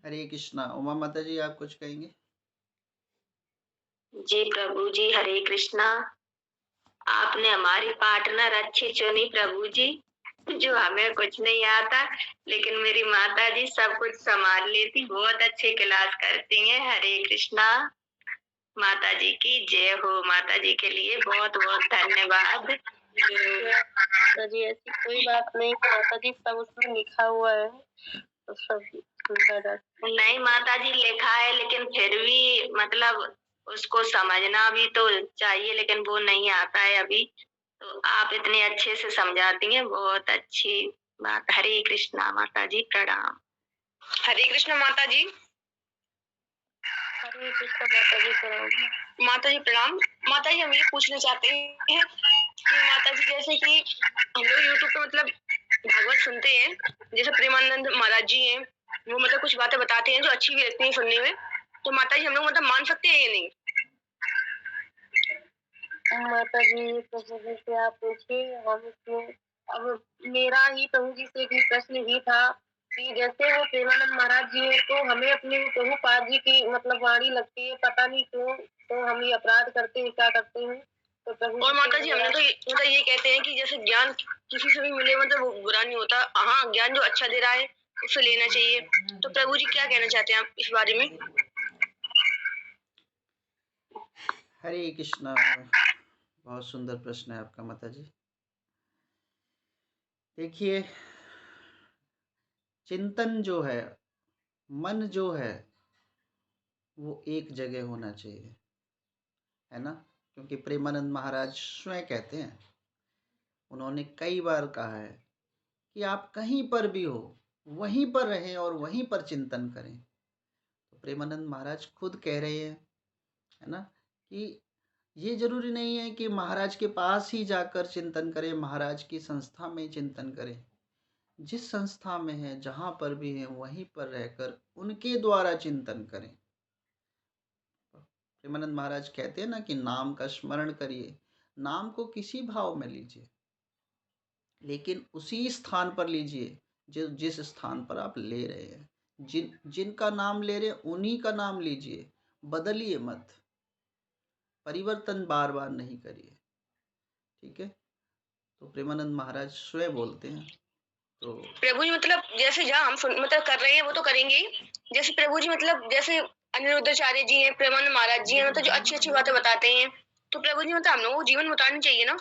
हरे कृष्णा। उमा माता जी आप कुछ कहेंगे? जी प्रभु जी, हरे कृष्णा। आपने हमारी पार्टनर अच्छी चुनी प्रभु जी, जो हमें कुछ नहीं आता, लेकिन मेरी माता जी सब कुछ संभाल लेती, बहुत अच्छे क्लास करती हैं। हरे कृष्णा। माता जी की जय हो। माता जी के लिए बहुत बहुत धन्यवाद। माता जी ऐसी कोई बात नहीं, माता जी सब उसमें लिखा हुआ है तो सब सुंदर। नहीं माता जी लिखा है, लेकिन फिर भी मतलब उसको समझना भी तो चाहिए, लेकिन वो नहीं आता है अभी। तो आप इतने अच्छे से समझाती हैं, बहुत अच्छी बात। हरे कृष्णा माता जी, प्रणाम। हरे कृष्णा माता जी। हरे कृष्ण माता जी प्रणाम। माता जी प्रणाम। माता जी हम ये पूछना चाहते हैं कि माता जी जैसे कि हम लोग यूट्यूब पे मतलब भागवत सुनते हैं, जैसे प्रेमानंद महाराज जी हैं, वो मतलब कुछ बातें बताते हैं जो अच्छी भी लगती हैं सुनने में, तो माता जी हम लोग मतलब मान सकते हैं या नहीं? माता जी प्रभु जी से आप पूछिए, हम इसमें अब मेरा ही प्रभु जी से भी प्रश्न ही था कि जैसे वो प्रेमानंद महाराज जी है तो हमें अपने प्रभुपाद जी की मतलब वाणी लगती है, पता नहीं क्यों तो हम ये अपराध करते हैं, क्या करते हैं। तो प्रभु और माता जी हमने तो मतलब ये कहते हैं कि जैसे ज्ञान किसी से भी मिले मतलब वो बुरा नहीं होता, हाँ ज्ञान जो अच्छा दे रहा है उसे लेना चाहिए। तो प्रभु जी क्या कहना चाहते हैं आप इस बारे में? हरे कृष्णा। बहुत सुंदर प्रश्न है आपका माता जी। देखिए, चिंतन जो है, मन जो है, वो एक जगह होना चाहिए, है ना? क्योंकि प्रेमानंद महाराज स्वयं कहते हैं, उन्होंने कई बार कहा है कि आप कहीं पर भी हो वहीं पर रहें और वहीं पर चिंतन करें। तो प्रेमानंद महाराज खुद कह रहे हैं, है ना, कि ये जरूरी नहीं है कि महाराज के पास ही जाकर चिंतन करें, महाराज की संस्था में चिंतन करें। जिस संस्था में है, जहाँ पर भी है, वहीं पर रहकर उनके द्वारा चिंतन करें। प्रेमानंद महाराज कहते हैं ना कि नाम का स्मरण करिए, नाम को किसी भाव में लीजिए, लेकिन उसी स्थान पर लीजिए जिस स्थान पर आप ले रहे हैं। जिनका नाम ले रहे हैं उन्हीं का नाम लीजिए, बदलिए मत, परिवर्तन बार बार नहीं करिए, ठीक है? तो प्रेमानंद महाराज स्वयं बोलते हैं। तो प्रभु जी मतलब जैसे जहाँ हम मतलब कर रहे हैं वो तो करेंगे ही, जैसे प्रभु जी मतलब जैसे अनिरुद्धाचार्य जी हैं, प्रेमानंद महाराज जी हैं, मतलब जो अच्छी अच्छी बातें बताते हैं, तो प्रभु जी मतलब हम लोगों को जीवन में उतारनी चाहिए ना?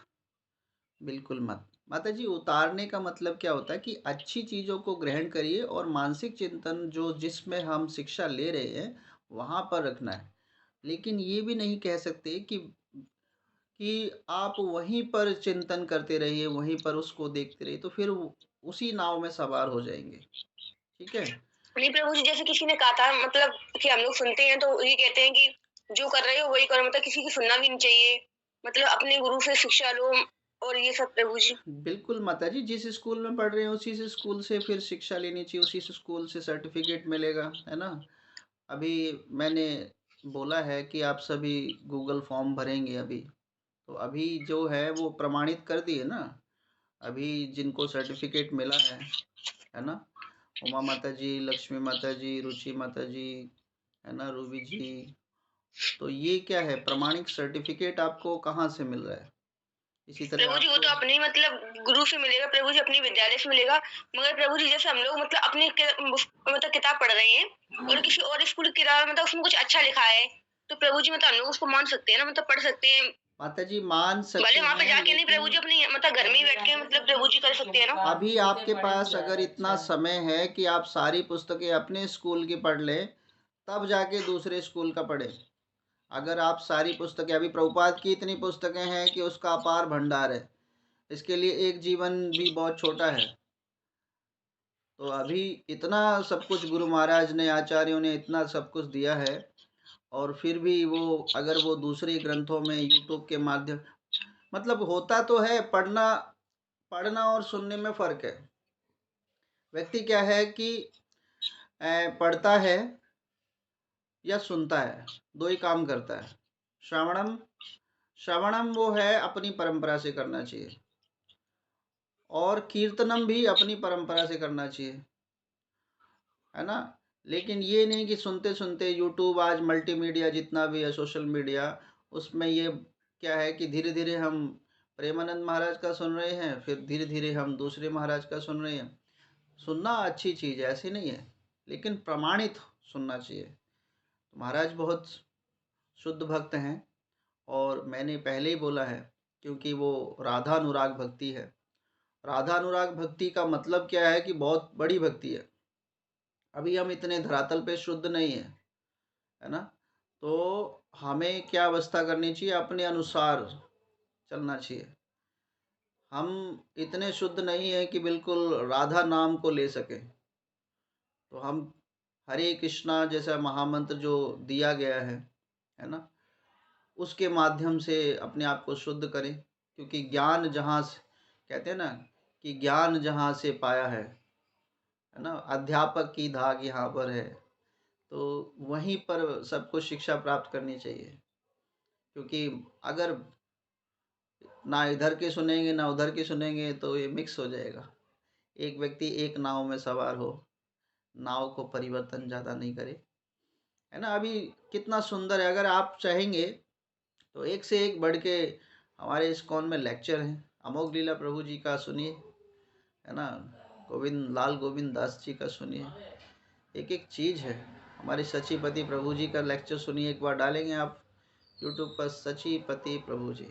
बिल्कुल मत माता जी, उतारने का मतलब क्या होता है कि अच्छी चीज़ों को ग्रहण करिए और मानसिक चिंतन जो जिसमें हम शिक्षा ले रहे हैं वहाँ पर रखना है। लेकिन ये भी नहीं कह सकते कि आप वहीं पर चिंतन करते रहिए, वहीं पर उसको देखते रहिए, तो फिर उसी नाव में सवार हो जाएंगे, ठीक है? नहीं प्रभु जी, जैसे किसी ने कहा था मतलब कि हम लोग सुनते हैं तो ये कहते हैं कि जो कर रहे हो वही करो, मतलब किसी की सुनना भी नहीं चाहिए, मतलब अपने गुरु से शिक्षा लो और ये सब। प्रभु जी बिल्कुल माता जी, जिस स्कूल में पढ़ रहे हैं उसी से स्कूल से फिर शिक्षा लेनी चाहिए, उसी से स्कूल से सर्टिफिकेट मिलेगा, है ना? अभी मैंने बोला है कि आप सभी गूगल फॉर्म भरेंगे अभी, तो अभी जो है वो प्रमाणित कर दिए ना, अभी जिनको सर्टिफिकेट मिला है ना? उमा माता जी, लक्ष्मी माता जी, रुचि माता जी, है ना, रूबी जी, तो ये क्या है, प्रमाणिक सर्टिफिकेट आपको कहाँ से मिल रहा है? इसी तरह प्रभु जी वो तो अपने मतलब गुरु से मिलेगा, प्रभु जी अपनी विद्यालय से मिलेगा, मगर प्रभु जी जैसे हम लोग मतलब अपनी मतलब किताब पढ़ रहे हैं और किसी और स्कूल की किताब मतलब उसमें कुछ अच्छा लिखा है तो प्रभु जी मतलब हम लोग उसको मान सकते हैं ना, मतलब पढ़ सकते हैं। माता जी मान सकते भले वहां पे हैं, जाके नहीं, प्रभु जी लेकिन अपनी मतलब घर में ही बैठ के मतलब प्रभु जी कर सकते हैं ना। अभी आपके पास अगर इतना समय है कि आप सारी पुस्तकें अपने स्कूल की पढ़ लें, तब जाके दूसरे स्कूल का पढ़ें। अगर आप सारी पुस्तकें, अभी प्रभुपाद की इतनी पुस्तकें हैं कि उसका अपार भंडार है, इसके लिए एक जीवन भी बहुत छोटा है। तो अभी इतना सब कुछ गुरु महाराज ने, आचार्यों ने इतना सब कुछ दिया है, और फिर भी वो अगर वो दूसरे ग्रंथों में यूट्यूब के माध्यम, मतलब होता तो है, पढ़ना पढ़ना और सुनने में फ़र्क है। व्यक्ति क्या है कि पढ़ता है या सुनता है, दो ही काम करता है। श्रवणम श्रवणम वो है अपनी परंपरा से करना चाहिए, और कीर्तनम भी अपनी परंपरा से करना चाहिए, है ना। लेकिन ये नहीं कि सुनते सुनते यूट्यूब, आज मल्टीमीडिया जितना भी है, सोशल मीडिया, उसमें ये क्या है कि धीरे धीरे हम प्रेमानंद महाराज का सुन रहे हैं, फिर धीरे धीरे हम दूसरे महाराज का सुन रहे हैं। सुनना अच्छी चीज़ है, ऐसी नहीं है, लेकिन प्रमाणित सुनना चाहिए। तो महाराज बहुत शुद्ध भक्त हैं, और मैंने पहले ही बोला है, क्योंकि वो राधा अनुराग भक्ति है। राधा अनुराग भक्ति का मतलब क्या है कि बहुत बड़ी भक्ति है। अभी हम इतने धरातल पे शुद्ध नहीं है, है ना। तो हमें क्या अवस्था करनी चाहिए, अपने अनुसार चलना चाहिए। हम इतने शुद्ध नहीं है कि बिल्कुल राधा नाम को ले सकें। तो हम हरे कृष्णा जैसा महामंत्र जो दिया गया है ना, उसके माध्यम से अपने आप को शुद्ध करें। क्योंकि ज्ञान जहाँ से, कहते हैं ना कि ज्ञान जहाँ से पाया है ना, अध्यापक की धाक यहाँ पर है, तो वहीं पर सबको शिक्षा प्राप्त करनी चाहिए। क्योंकि अगर ना इधर के सुनेंगे ना उधर के सुनेंगे तो ये मिक्स हो जाएगा। एक व्यक्ति एक नाव में सवार हो, नाव को परिवर्तन ज़्यादा नहीं करे, है ना। अभी कितना सुंदर है, अगर आप चाहेंगे तो एक से एक बढ़ के हमारे इस्कॉन में लेक्चर हैं। अमोघ लीला प्रभु जी का सुनिए, है ना, लाल गोविंद दास जी का सुनिए, एक एक चीज़ है। हमारे सचिपति प्रभु जी का लेक्चर सुनिए, एक बार डालेंगे आप यूट्यूब पर सचिपति प्रभु जी,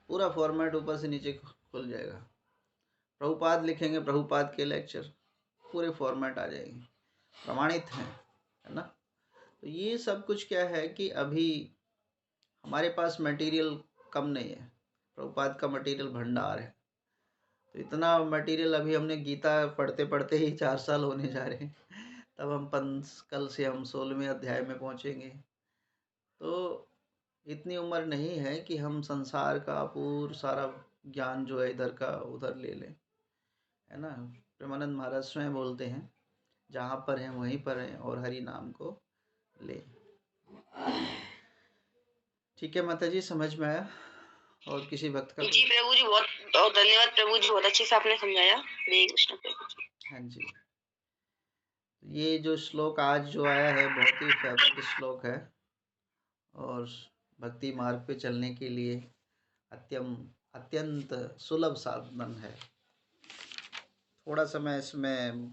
पूरा फॉर्मेट ऊपर से नीचे खुल जाएगा। प्रभुपाद लिखेंगे, प्रभुपाद के लेक्चर, पूरे फॉर्मेट आ जाएंगे, प्रमाणित हैं, है ना। तो ये सब कुछ क्या है कि अभी हमारे पास मटेरियल कम नहीं है, प्रभुपाद का मटेरियल भंडार है। तो इतना मटेरियल, अभी हमने गीता पढ़ते पढ़ते ही 4 साल होने जा रहे हैं, तब हम कल से हम 16वें अध्याय में पहुँचेंगे। तो इतनी उम्र नहीं है कि हम संसार का पूरा सारा ज्ञान जो है इधर का उधर ले लें, है ना। प्रेमानंद महाराज स्वयं बोलते हैं, जहाँ पर हैं वहीं पर हैं और हरि नाम को ले। ठीक है माता जी, समझ में आया? और किसी भक्त का? जी प्रभु जी, बहुत बहुत धन्यवाद प्रभु जी, बहुत अच्छे से आपने समझाया। हरे कृष्ण प्रभु जी। हाँ जी, ये जो श्लोक आज जो आया है बहुत ही फेवरेट श्लोक है, और भक्ति मार्ग पे चलने के लिए अत्यंत सुलभ साधन है। थोड़ा सा मैं इसमें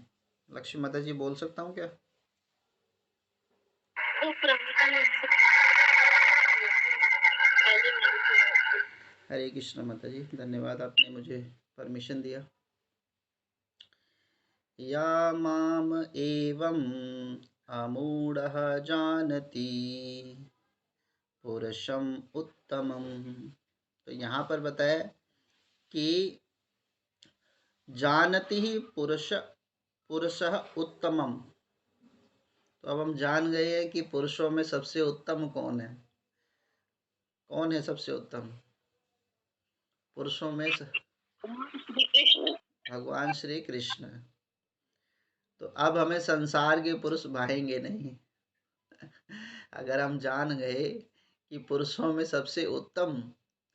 लक्ष्मी माता जी बोल सकता हूँ क्या? हरे कृष्ण माता जी, धन्यवाद, आपने मुझे परमिशन दिया। या माम एवं अमूढ़ः जानति पुरुषम उत्तमम। तो यहाँ पर बताया कि जानति ही पुरुषः उत्तमम। तो अब हम जान गए हैं कि पुरुषों में सबसे उत्तम कौन है। कौन है सबसे उत्तम पुरुषों में? भगवान श्री कृष्ण। तो अब हमें संसार के पुरुष भाएंगे नहीं। अगर हम जान गए कि पुरुषों में सबसे उत्तम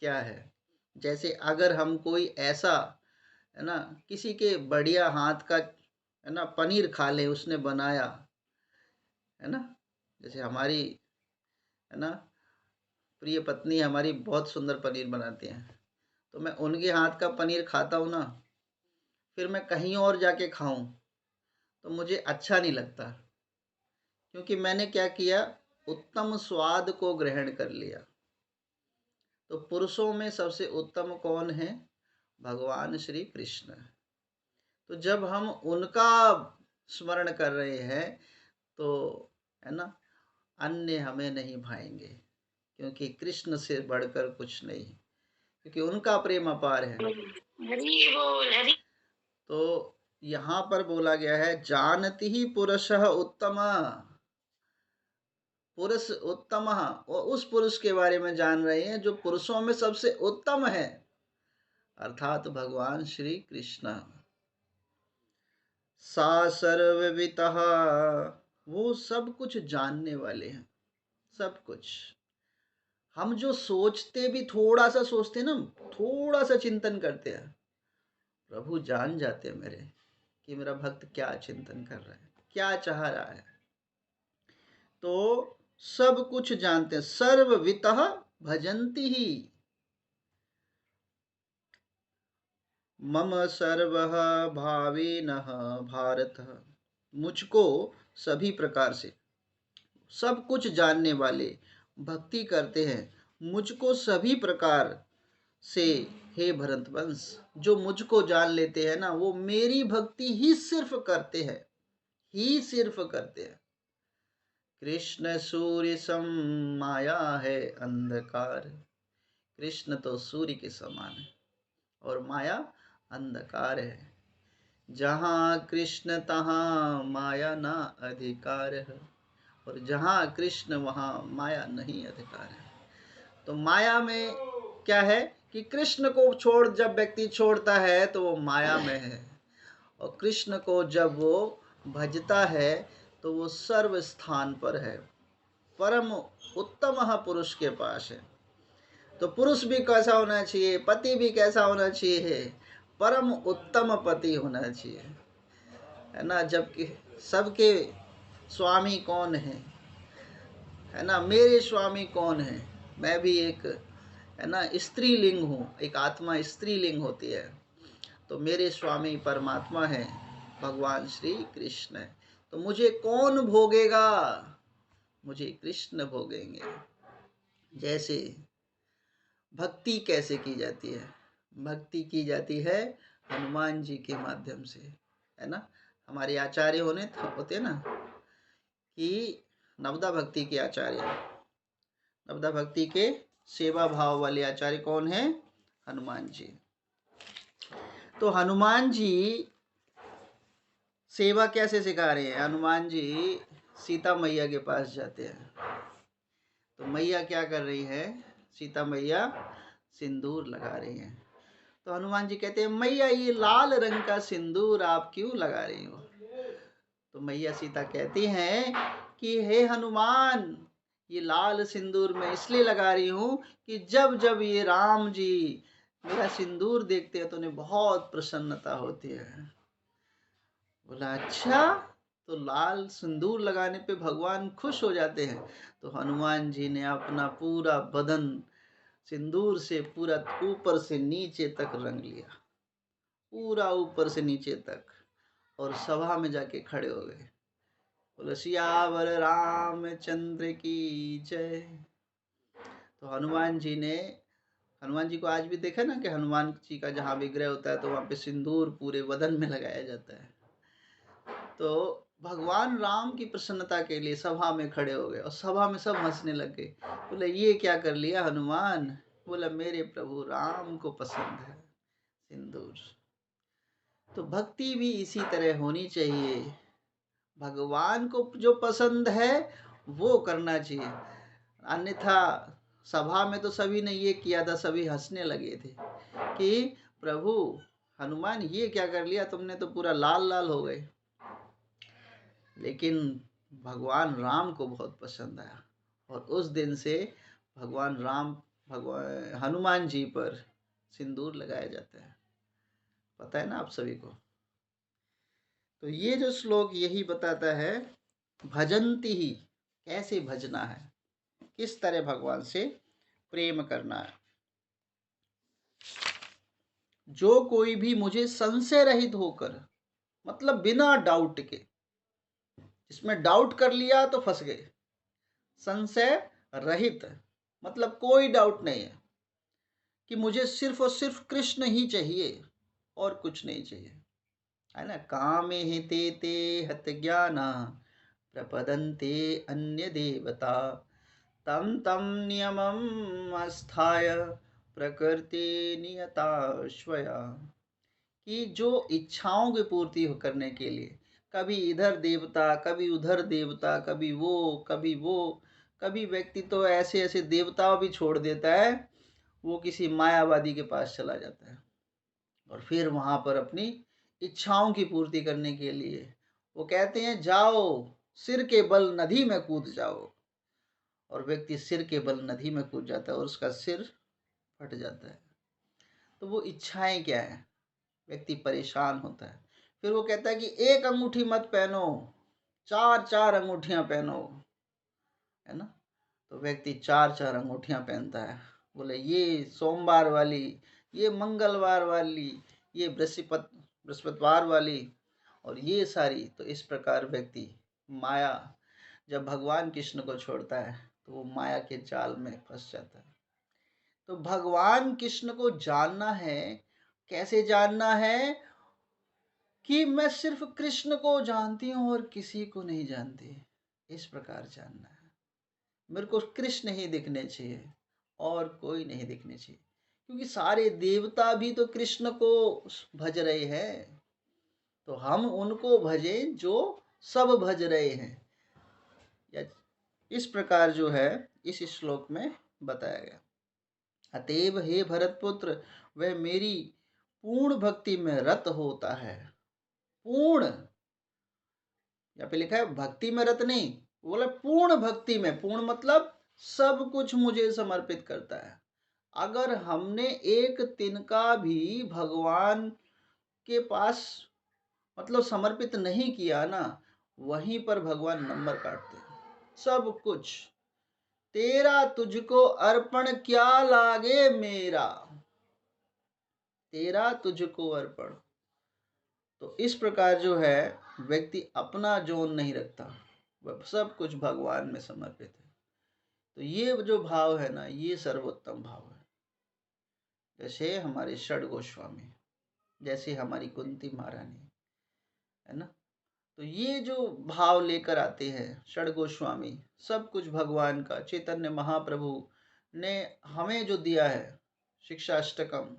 क्या है, जैसे अगर हम कोई ऐसा, है ना, किसी के बढ़िया हाथ का, है ना, पनीर खा ले, उसने बनाया, है ना, जैसे हमारी है ना, प्रिय पत्नी हमारी बहुत सुंदर पनीर बनाती हैं, तो मैं उनके हाथ का पनीर खाता हूँ ना, फिर मैं कहीं और जाके खाऊं तो मुझे अच्छा नहीं लगता, क्योंकि मैंने क्या किया, उत्तम स्वाद को ग्रहण कर लिया। तो पुरुषों में सबसे उत्तम कौन है? भगवान श्री कृष्ण। तो जब हम उनका स्मरण कर रहे हैं तो है ना, अन्य हमें नहीं भाएंगे, क्योंकि कृष्ण से बढ़कर कुछ नहीं, क्योंकि उनका प्रेम अपार है। हरि बोल हरि। तो यहाँ पर बोला गया है, जानति ही पुरुषः उत्तम, पुरुष उत्तम, और उस पुरुष के बारे में जान रहे हैं जो पुरुषों में सबसे उत्तम है, अर्थात भगवान श्री कृष्ण। सा सर्ववितः, वो सब कुछ जानने वाले हैं, सब कुछ। हम जो सोचते भी, थोड़ा सा सोचते ना, थोड़ा सा चिंतन करते हैं, प्रभु जान जाते हैं मेरे कि मेरा भक्त क्या चिंतन कर रहा है, क्या चाह रहा है। तो सब कुछ जानते हैं। सर्ववितः भजन्ति ही मम सर्वः भावेनः भारत, मुझको सभी प्रकार से, सब कुछ जानने वाले भक्ति करते हैं मुझको सभी प्रकार से। हे भरतवंश, जो मुझको जान लेते हैं ना, वो मेरी भक्ति ही सिर्फ करते हैं, ही सिर्फ करते हैं। कृष्ण सूर्य सम माया है अंधकार, कृष्ण तो सूर्य के समान है और माया अंधकार है। जहाँ कृष्ण तहाँ माया ना अधिकार है, और जहाँ कृष्ण वहाँ माया नहीं अधिकार है। तो माया में क्या है कि कृष्ण को छोड़ जब व्यक्ति छोड़ता है तो वो माया में है, और कृष्ण को जब वो भजता है तो वो सर्व स्थान पर है, परम उत्तम पुरुष के पास है। तो पुरुष भी कैसा होना चाहिए, पति भी कैसा होना चाहिए, परम उत्तम पति होना चाहिए, है ना। जबकि सबके स्वामी कौन है ना, मेरे स्वामी कौन है, मैं भी एक, है ना, स्त्रीलिंग हूँ, एक आत्मा स्त्रीलिंग होती है। तो मेरे स्वामी परमात्मा है, भगवान श्री कृष्ण है। तो मुझे कौन भोगेगा? मुझे कृष्ण भोगेंगे। जैसे भक्ति कैसे की जाती है? भक्ति की जाती है हनुमान जी के माध्यम से, है ना। हमारे आचार्य होते ना, कि नवदा भक्ति के आचार्य, नवदा भक्ति के सेवा भाव वाले आचार्य कौन है? हनुमान जी। तो हनुमान जी सेवा कैसे सिखा रहे हैं? हनुमान जी सीता मैया के पास जाते हैं, तो मैया क्या कर रही है? सीता मैया सिंदूर लगा रही हैं। तो हनुमान जी कहते हैं, मैया ये लाल रंग का सिंदूर आप क्यों लगा रही हो? तो मैया सीता कहती हैं कि हे हनुमान, ये लाल सिंदूर मैं इसलिए लगा रही हूँ कि जब जब ये राम जी मेरा सिंदूर देखते हैं तो उन्हें बहुत प्रसन्नता होती है। बोला अच्छा, तो लाल सिंदूर लगाने पे भगवान खुश हो जाते हैं? तो हनुमान जी ने अपना पूरा बदन सिंदूर से पूरा ऊपर से नीचे तक रंग लिया, पूरा ऊपर से नीचे तक, और सभा में जाके खड़े हो गए। बोले सियावर रामचंद्र की जय। तो हनुमान जी को आज भी देखा ना कि हनुमान जी का जहाँ विग्रह होता है तो वहाँ पे सिंदूर पूरे बदन में लगाया जाता है। तो भगवान राम की प्रसन्नता के लिए सभा में खड़े हो गए, और सभा में सब हंसने लग गए। बोले ये क्या कर लिया हनुमान? बोला मेरे प्रभु राम को पसंद है सिंदूर। तो भक्ति भी इसी तरह होनी चाहिए, भगवान को जो पसंद है वो करना चाहिए। अन्यथा सभा में तो सभी ने ये किया था, सभी हंसने लगे थे कि प्रभु हनुमान ये क्या कर लिया तुमने, तो पूरा लाल लाल हो गए। लेकिन भगवान राम को बहुत पसंद आया, और उस दिन से भगवान हनुमान जी पर सिंदूर लगाया जाता है। पता है ना आप सभी को। तो ये जो श्लोक यही बताता है, भजन्ति ही, कैसे भजना है, किस तरह भगवान से प्रेम करना है। जो कोई भी मुझे संशय रहित होकर, मतलब बिना डाउट के, इसमें डाउट कर लिया तो फंस गए। संशय रहित मतलब कोई डाउट नहीं है कि मुझे सिर्फ और सिर्फ कृष्ण ही चाहिए और कुछ नहीं चाहिए, है ना। कामे हिते ते हत ज्ञाना प्रपदन्ते अन्य देवता तम तम नियमम आस्थाय प्रकृति नियता स्वया। कि जो इच्छाओं की पूर्ति करने के लिए कभी इधर देवता, कभी उधर देवता, कभी वो कभी वो, कभी व्यक्ति तो ऐसे ऐसे देवताओं भी छोड़ देता है, वो किसी मायावादी के पास चला जाता है और फिर वहाँ पर अपनी इच्छाओं की पूर्ति करने के लिए वो कहते हैं जाओ सिर के बल नदी में कूद जाओ, और व्यक्ति सिर के बल नदी में कूद जाता है और उसका सिर फट जाता है। तो वो इच्छाएं क्या है, व्यक्ति परेशान होता है। फिर वो कहता है कि एक अंगूठी मत पहनो, चार चार अंगूठियां पहनो, है ना। तो व्यक्ति चार चार अंगूठियां पहनता है, बोले ये सोमवार वाली, ये मंगलवार वाली, ये बृहस्पतिवार वाली, और ये सारी। तो इस प्रकार व्यक्ति माया, जब भगवान कृष्ण को छोड़ता है तो वो माया के जाल में फंस जाता है। तो भगवान कृष्ण को जानना है, कैसे जानना है कि मैं सिर्फ कृष्ण को जानती हूँ और किसी को नहीं जानती, इस प्रकार जानना है। मेरे को कृष्ण ही दिखने चाहिए और कोई नहीं दिखने चाहिए, क्योंकि सारे देवता भी तो कृष्ण को भज रहे हैं, तो हम उनको भजें जो सब भज रहे हैं। इस प्रकार जो है इस श्लोक में बताया गया। अतएव हे भरतपुत्र, वह मेरी पूर्ण भक्ति में रत होता है। पूर्ण, यहाँ पे लिखा है भक्ति में रत नहीं, बोला पूर्ण भक्ति में। पूर्ण मतलब सब कुछ मुझे समर्पित करता है। अगर हमने एक तिनका भी भगवान के पास मतलब समर्पित नहीं किया ना, वहीं पर भगवान नंबर काटते हैं। सब कुछ तेरा तुझको अर्पण क्या लागे मेरा, तेरा तुझको अर्पण। तो इस प्रकार जो है व्यक्ति अपना जोन नहीं रखता, वह सब कुछ भगवान में समर्पित है। तो ये जो भाव है ना, ये सर्वोत्तम भाव है। जैसे हमारे षड गोस्वामी, जैसे हमारी कुंती महारानी, है ना। तो ये जो भाव लेकर आते हैं षड गोस्वामी, सब कुछ भगवान का, चैतन्य महाप्रभु ने हमें जो दिया है शिक्षाष्टकम,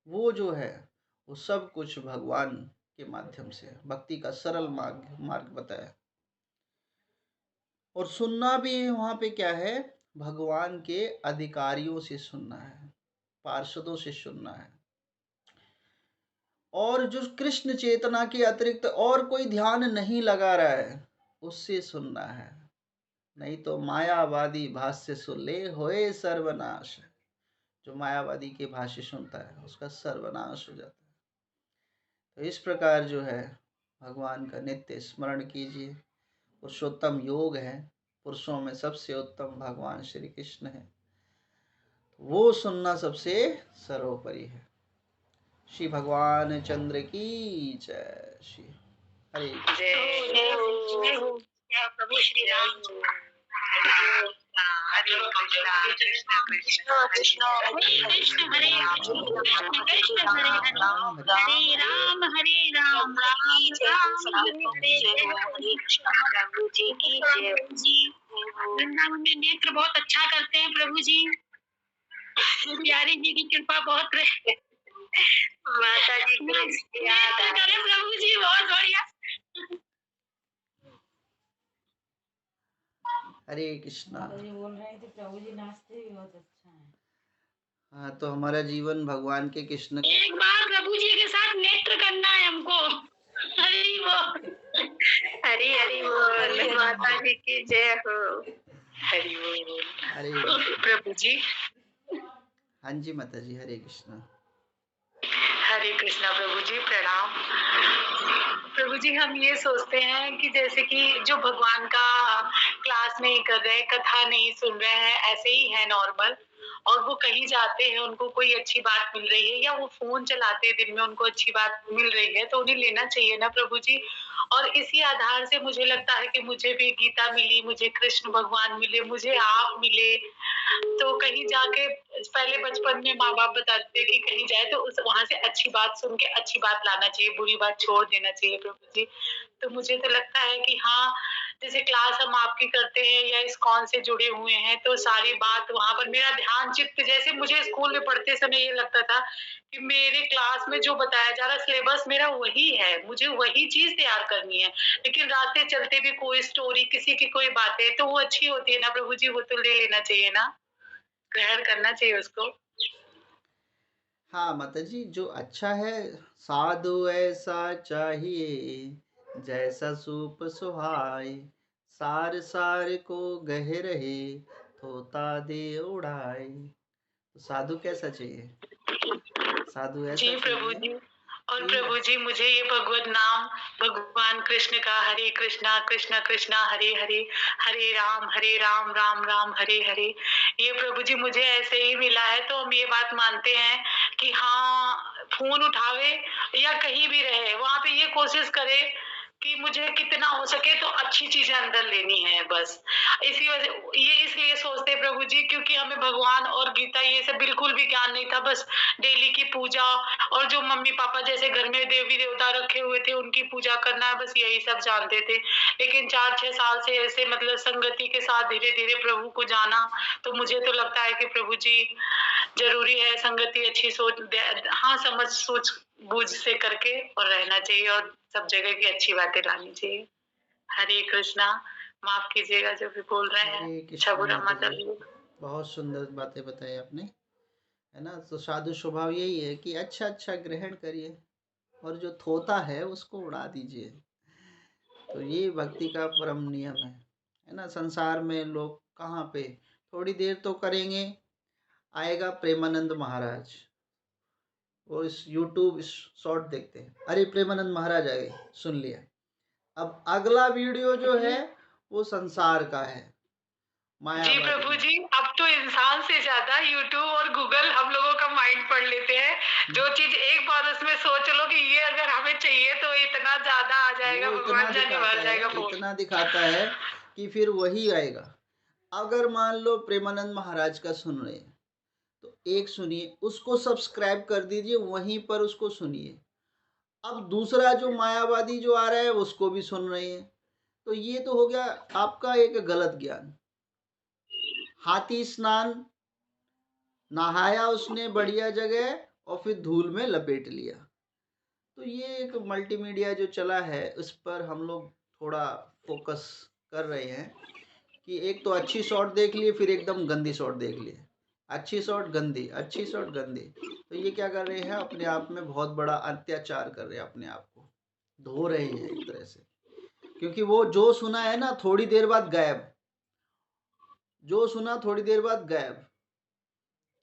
वो जो है वो सब कुछ भगवान के माध्यम से भक्ति का सरल मार्ग बताया। और सुनना भी वहाँ पे क्या है, भगवान के अधिकारियों से सुनना है, पार्षदों से सुनना है, और जो कृष्ण चेतना के अतिरिक्त और कोई ध्यान नहीं लगा रहा है उससे सुनना है। नहीं तो मायावादी भाष्य सुन ले होए सर्वनाश। जो मायावादी के भाष्य सुनता है उसका सर्वनाश हो जाता है। तो इस प्रकार जो है भगवान का नित्य स्मरण कीजिए। पुरुषोत्तम योग है, पुरुषों में सबसे उत्तम भगवान श्री कृष्ण है, वो सुनना सबसे सर्वोपरि है। श्री भगवान चंद्र की जय। श्री हरे प्रभु श्री राम। हरे कृष्णा कृष्णा कृष्णा कृष्ण हरे कृष्ण हरे हरे राम राम हरे प्रभु जी की जय। वृंदावन में नेत्र बहुत अच्छा करते हैं प्रभु जी, प्यारी जी की कृपा बहुत रहे। माता जी करें प्रभु जी, बहुत बढ़िया। हरे कृष्णा। बोल रहे थे प्रभु जी नाचते भी बहुत अच्छा है। हाँ, तो हमारा जीवन भगवान के कृष्ण, एक बार प्रभु जी के साथ नेत्र करना है हमको। हरि बोल, हरि हरि बोल, माता जी की जय हो। हरि बोल। हरे प्रभु जी। हाँ जी माता जी, हरे कृष्णा। हरे कृष्णा प्रभु जी, प्रणाम। प्रभु जी, हम ये सोचते हैं कि जैसे कि जो भगवान का क्लास नहीं कर रहे, कथा नहीं सुन रहे हैं, ऐसे ही है नॉर्मल, और वो कहीं जाते हैं, उनको कोई अच्छी बात मिल रही है, या वो फोन चलाते हैं दिन में, उनको अच्छी बात मिल रही है, तो उन्हें लेना चाहिए ना प्रभु जी। और इसी आधार से मुझे लगता है कि मुझे भी गीता मिली, मुझे कृष्ण भगवान मिले, मुझे आप मिले, तो कहीं जाके पहले बचपन में माँ बाप बताते कि कहीं जाए तो उस वहां से अच्छी बात सुन के अच्छी बात लाना चाहिए, बुरी बात छोड़ देना चाहिए प्रभु जी। तो मुझे तो लगता है कि हाँ, जैसे क्लास हम आपकी करते हैं या इस्कॉन से जुड़े हुए हैं, तो सारी बात वहां पर मेरा ध्यान चित्त, जैसे मुझे स्कूल में पढ़ते समय ये लगता था कि मेरे क्लास में जो बताया जा रहा सिलेबस मेरा वही है, मुझे वही चीज तैयार करनी है, लेकिन रास्ते चलते भी कोई स्टोरी, किसी की कोई बातें, तो वो अच्छी होती है ना प्रभु जी, वो तो ले लेना चाहिए ना, ग्रहण करना चाहिए उसको। हाँ माता जी, जो अच्छा है, साधु ऐसा चाहिए जैसा सूप सुहाए, सार सार को गह रहे थोता दे उड़ाए। तो साधु कैसा चाहिए? साधु ऐसा जी प्रभु चाहिए जी। और कि प्रभु जी, मुझे ये भगवत नाम भगवान कृष्ण का, हरे कृष्णा कृष्णा कृष्णा हरे हरे, हरे राम राम राम हरे हरे, ये प्रभु जी मुझे ऐसे ही मिला है। तो हम ये बात मानते हैं कि हाँ, फोन उठावे या कहीं भी रहे, वहां पे ये कोशिश करे कि मुझे कितना हो सके तो अच्छी चीजें अंदर लेनी है बस। इसी वजह ये इसलिए सोचते हैं प्रभु जी, क्योंकि हमें भगवान और गीता ये सब बिल्कुल भी ज्ञान नहीं था, बस डेली की पूजा, और जो मम्मी पापा जैसे घर में देवी देवता रखे हुए थे उनकी पूजा करना है, बस यही सब जानते थे। लेकिन 4-6 साल से ऐसे मतलब संगति के साथ धीरे धीरे प्रभु को जाना, तो मुझे तो लगता है कि प्रभु जी जरूरी है संगति, अच्छी सोच, हाँ समझ सोच बूझ से करके और रहना चाहिए, और सब जगह की अच्छी बातें लानी चाहिए। हरे कृष्णा, माफ कीजिएगा जो भी बोल रहे हैं, हरे अच्छा कृष्णा बुरा माता मत जी, डालिए। बहुत सुंदर बातें बताई आपने, है ना। तो साधु स्वभाव यही है कि अच्छा अच्छा ग्रहण करिए और जो थोता है उसको उड़ा दीजिए। तो ये भक्ति का परम नियम है ना। संसार में लोग कहाँ पे थोड़ी देर तो करेंगे, आएगा प्रेमानंद महाराज, वो इस यूट्यूब शॉर्ट देखते हैं, अरे प्रेमानंद महाराज आ गए, सुन लिया। अब अगला वीडियो जो है वो संसार का है, जी मायावादी। प्रभु जी, अब तो इंसान से ज्यादा यूट्यूब और गूगल हम लोगों का माइंड पढ़ लेते हैं। जो चीज एक बार उसमें सोच लो कि ये अगर हमें चाहिए तो इतना ज्यादा आ जाएगा, वो इतना भगवान जाने दिखाता भर है, जाएगा फोन। इतना दिखाता है कि फिर वही आएगा। अगर मान लो प्रेमानंद महाराज का सुन रहे हैं तो एक सुनिए, उसको सब्सक्राइब कर दीजिए, वहीं पर उसको सुनिए। अब दूसरा जो मायावादी जो आ रहा है उसको भी सुन रहे हैं, तो ये तो हो गया आपका एक गलत ज्ञान। हाथी स्नान, नहाया उसने बढ़िया जगह और फिर धूल में लपेट लिया। तो ये एक मल्टीमीडिया जो चला है उस पर हम लोग थोड़ा फोकस कर रहे हैं कि एक तो अच्छी शॉट देख लिए, फिर एकदम गंदी शॉट देख लिए, अच्छी शॉट गंदी, अच्छी शॉट गंदी। तो ये क्या कर रहे हैं, अपने आप में बहुत बड़ा अत्याचार कर रहे हैं, अपने आप को धो रहे हैं एक तरह से। क्योंकि वो जो सुना है ना थोड़ी देर बाद गायब, जो सुना थोड़ी देर बाद गायब।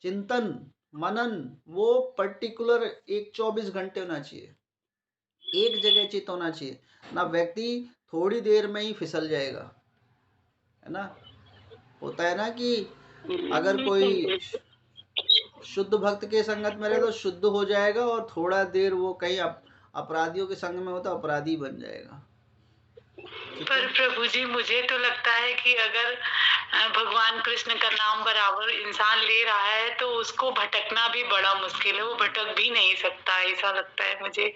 चिंतन मनन वो पर्टिकुलर एक 24 घंटे होना चाहिए, एक जगह चित होना चाहिए ना। व्यक्ति थोड़ी देर में ही फिसल जाएगा, है ना। होता है ना कि अगर कोई शुद्ध भक्त के संगत में रहे तो शुद्ध हो जाएगा, और थोड़ा देर वो कहीं अपराधियों के संग में हो तो अपराधी बन जाएगा। पर प्रभु जी मुझे तो लगता है कि अगर भगवान कृष्ण का नाम बराबर इंसान ले रहा है तो उसको भटकना भी बड़ा मुश्किल है, वो भटक भी नहीं सकता, ऐसा लगता है मुझे,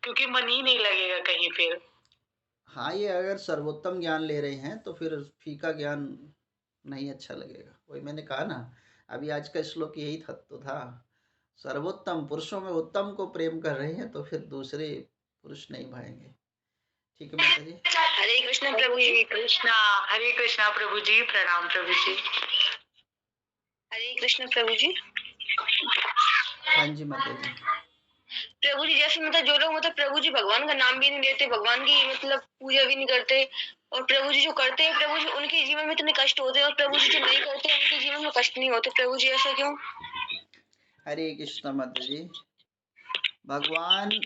क्योंकि मन ही नहीं लगेगा कहीं फिर। हाँ, ये अगर सर्वोत्तम ज्ञान ले रहे हैं तो फिर फीका ज्ञान नहीं अच्छा लगेगा। वही मैंने कहा ना, अभी आज का श्लोक यही तत्व था। सर्वोत्तम पुरुषों में उत्तम को प्रेम कर रहे हैं तो फिर दूसरे पुरुष नहीं भाएंगे। ठीक है माता जी। हरे कृष्ण प्रभु जी। हरे कृष्णा प्रभु जी, प्रणाम प्रभु जी। हरे कृष्ण प्रभु जी। हाँ जी माता जी। प्रभु जी जैसे मतलब जो लोग मतलब प्रभु जी भगवान का नाम भी नहीं लेते, भगवान की मतलब पूजा भी नहीं करते, और प्रभु जी जो करते हैं प्रभु जी उनके जीवन में इतने कष्ट होते हैं, और प्रभु जी जो नहीं करते उनके जीवन में कष्ट नहीं होते। प्रभु जी ऐसा क्यों? हरे कृष्ण माता जी। भगवान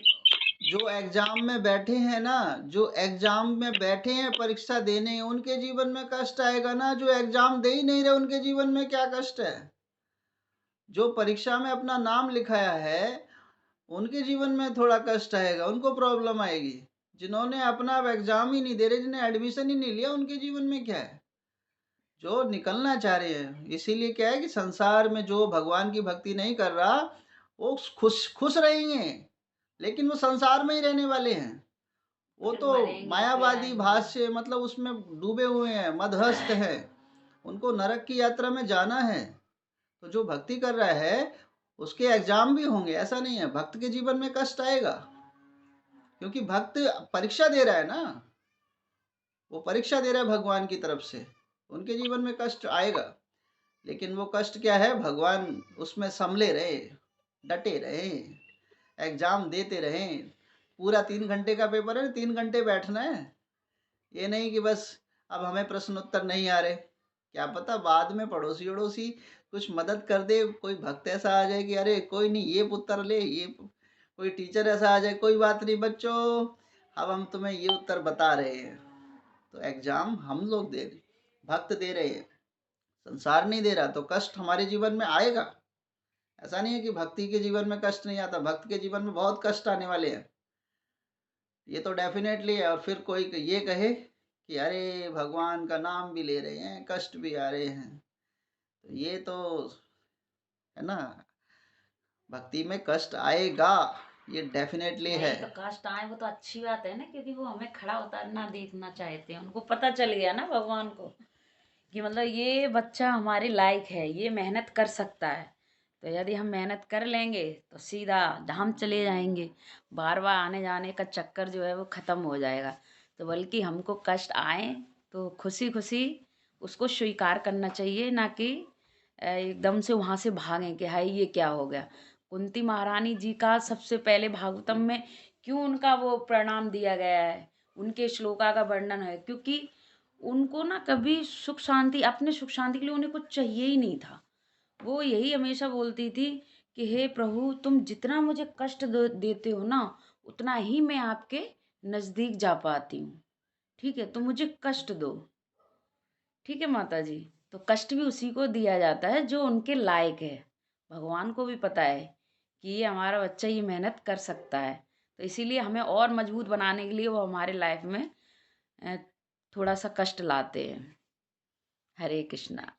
जो एग्जाम में बैठे हैं ना, जो एग्जाम में बैठे हैं परीक्षा देने, उनके जीवन में कष्ट आएगा ना। जो एग्जाम दे ही नहीं रहे उनके जीवन में क्या कष्ट है। जो परीक्षा में अपना नाम लिखाया है उनके जीवन में थोड़ा कष्ट आएगा, उनको प्रॉब्लम आएगी। जिन्होंने अपना एग्जाम ही नहीं दे रहे, जिन्हें एडमिशन ही नहीं लिया, उनके जीवन में क्या है। जो निकलना चाह रहे हैं, इसीलिए क्या है कि संसार में जो भगवान की भक्ति नहीं कर रहा वो खुश खुश रहेंगे, लेकिन वो संसार में ही रहने वाले हैं। वो फिर तो मरेंगे फिर मायावादी आएंगे। भाष्य मतलब उसमें डूबे हुए हैं, मदहस्त है, उनको नरक की यात्रा में जाना है। तो जो भक्ति कर रहा है उसके एग्जाम भी होंगे, ऐसा नहीं है। भक्त के जीवन में कष्ट आएगा, क्योंकि भक्त परीक्षा दे रहा है ना, वो परीक्षा दे रहा है भगवान की तरफ से, उनके जीवन में कष्ट आएगा। लेकिन वो कष्ट क्या है, भगवान उसमें संभले रहे, डटे रहे, एग्जाम देते रहे। पूरा 3 घंटे का पेपर है, 3 घंटे बैठना है। ये नहीं कि बस अब हमें प्रश्न उत्तर नहीं आ रहे, क्या पता बाद में पड़ोसी वड़ोसी कुछ मदद कर दे, कोई भक्त ऐसा आ जाए कि अरे कोई नहीं ये उत्तर ले, ये कोई टीचर ऐसा आ जाए, कोई बात नहीं बच्चों, अब हम तुम्हें ये उत्तर बता रहे हैं। तो एग्जाम हम लोग दे रहे, भक्त दे रहे हैं, संसार नहीं दे रहा। तो कष्ट हमारे जीवन में आएगा। ऐसा नहीं है कि भक्ति के जीवन में कष्ट नहीं आता, भक्त के जीवन में बहुत कष्ट आने वाले हैं, ये तो डेफिनेटली है। और फिर कोई ये कहे कि अरे भगवान का नाम भी ले रहे हैं, कष्ट भी आ रहे हैं, तो ये तो है ना, भक्ति में कष्ट आएगा, ये डेफिनेटली है। नहीं तो कष्ट आए वो तो अच्छी बात है ना, क्योंकि वो हमें खड़ा उतारना देखना चाहते हैं। उनको पता चल गया ना भगवान को कि मतलब ये बच्चा हमारे लायक है, ये मेहनत कर सकता है। तो यदि हम मेहनत कर लेंगे तो सीधा हम चले जाएंगे, बार बार आने जाने का चक्कर जो है वो ख़त्म हो जाएगा। तो बल्कि हमको कष्ट आए तो खुशी खुशी उसको स्वीकार करना चाहिए, ना कि एकदम से वहाँ से भागें कि हाय ये क्या हो गया। कुंती महारानी जी का सबसे पहले भागवतम में क्यों उनका वो प्रणाम दिया गया है, उनके श्लोका का वर्णन है, क्योंकि उनको ना कभी सुख शांति, अपने सुख शांति के लिए उन्हें कुछ चाहिए ही नहीं था। वो यही हमेशा बोलती थी कि हे प्रभु, तुम जितना मुझे कष्ट देते हो ना, उतना ही मैं आपके नज़दीक जा पाती हूँ। ठीक है, तो मुझे कष्ट दो। ठीक है माता जी। तो कष्ट भी उसी को दिया जाता है जो उनके लायक है। भगवान को भी पता है कि ये हमारा बच्चा ये मेहनत कर सकता है, तो इसीलिए हमें और मजबूत बनाने के लिए वो हमारे लाइफ में अ, थोड़ा सा कष्ट लाते हैं। हरे कृष्णा।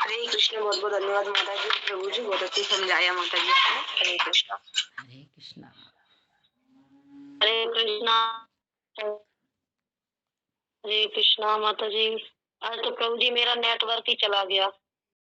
हरे कृष्ण। बहुत बहुत धन्यवाद माता जी, प्रभु जी बहुत अच्छी समझाया माता जी आपने। हरे कृष्णा। हरे कृष्णा। हरे कृष्णा। हरे कृष्णा माता जी। आज तो प्रभु जी मेरा नेटवर्क ही चला गया।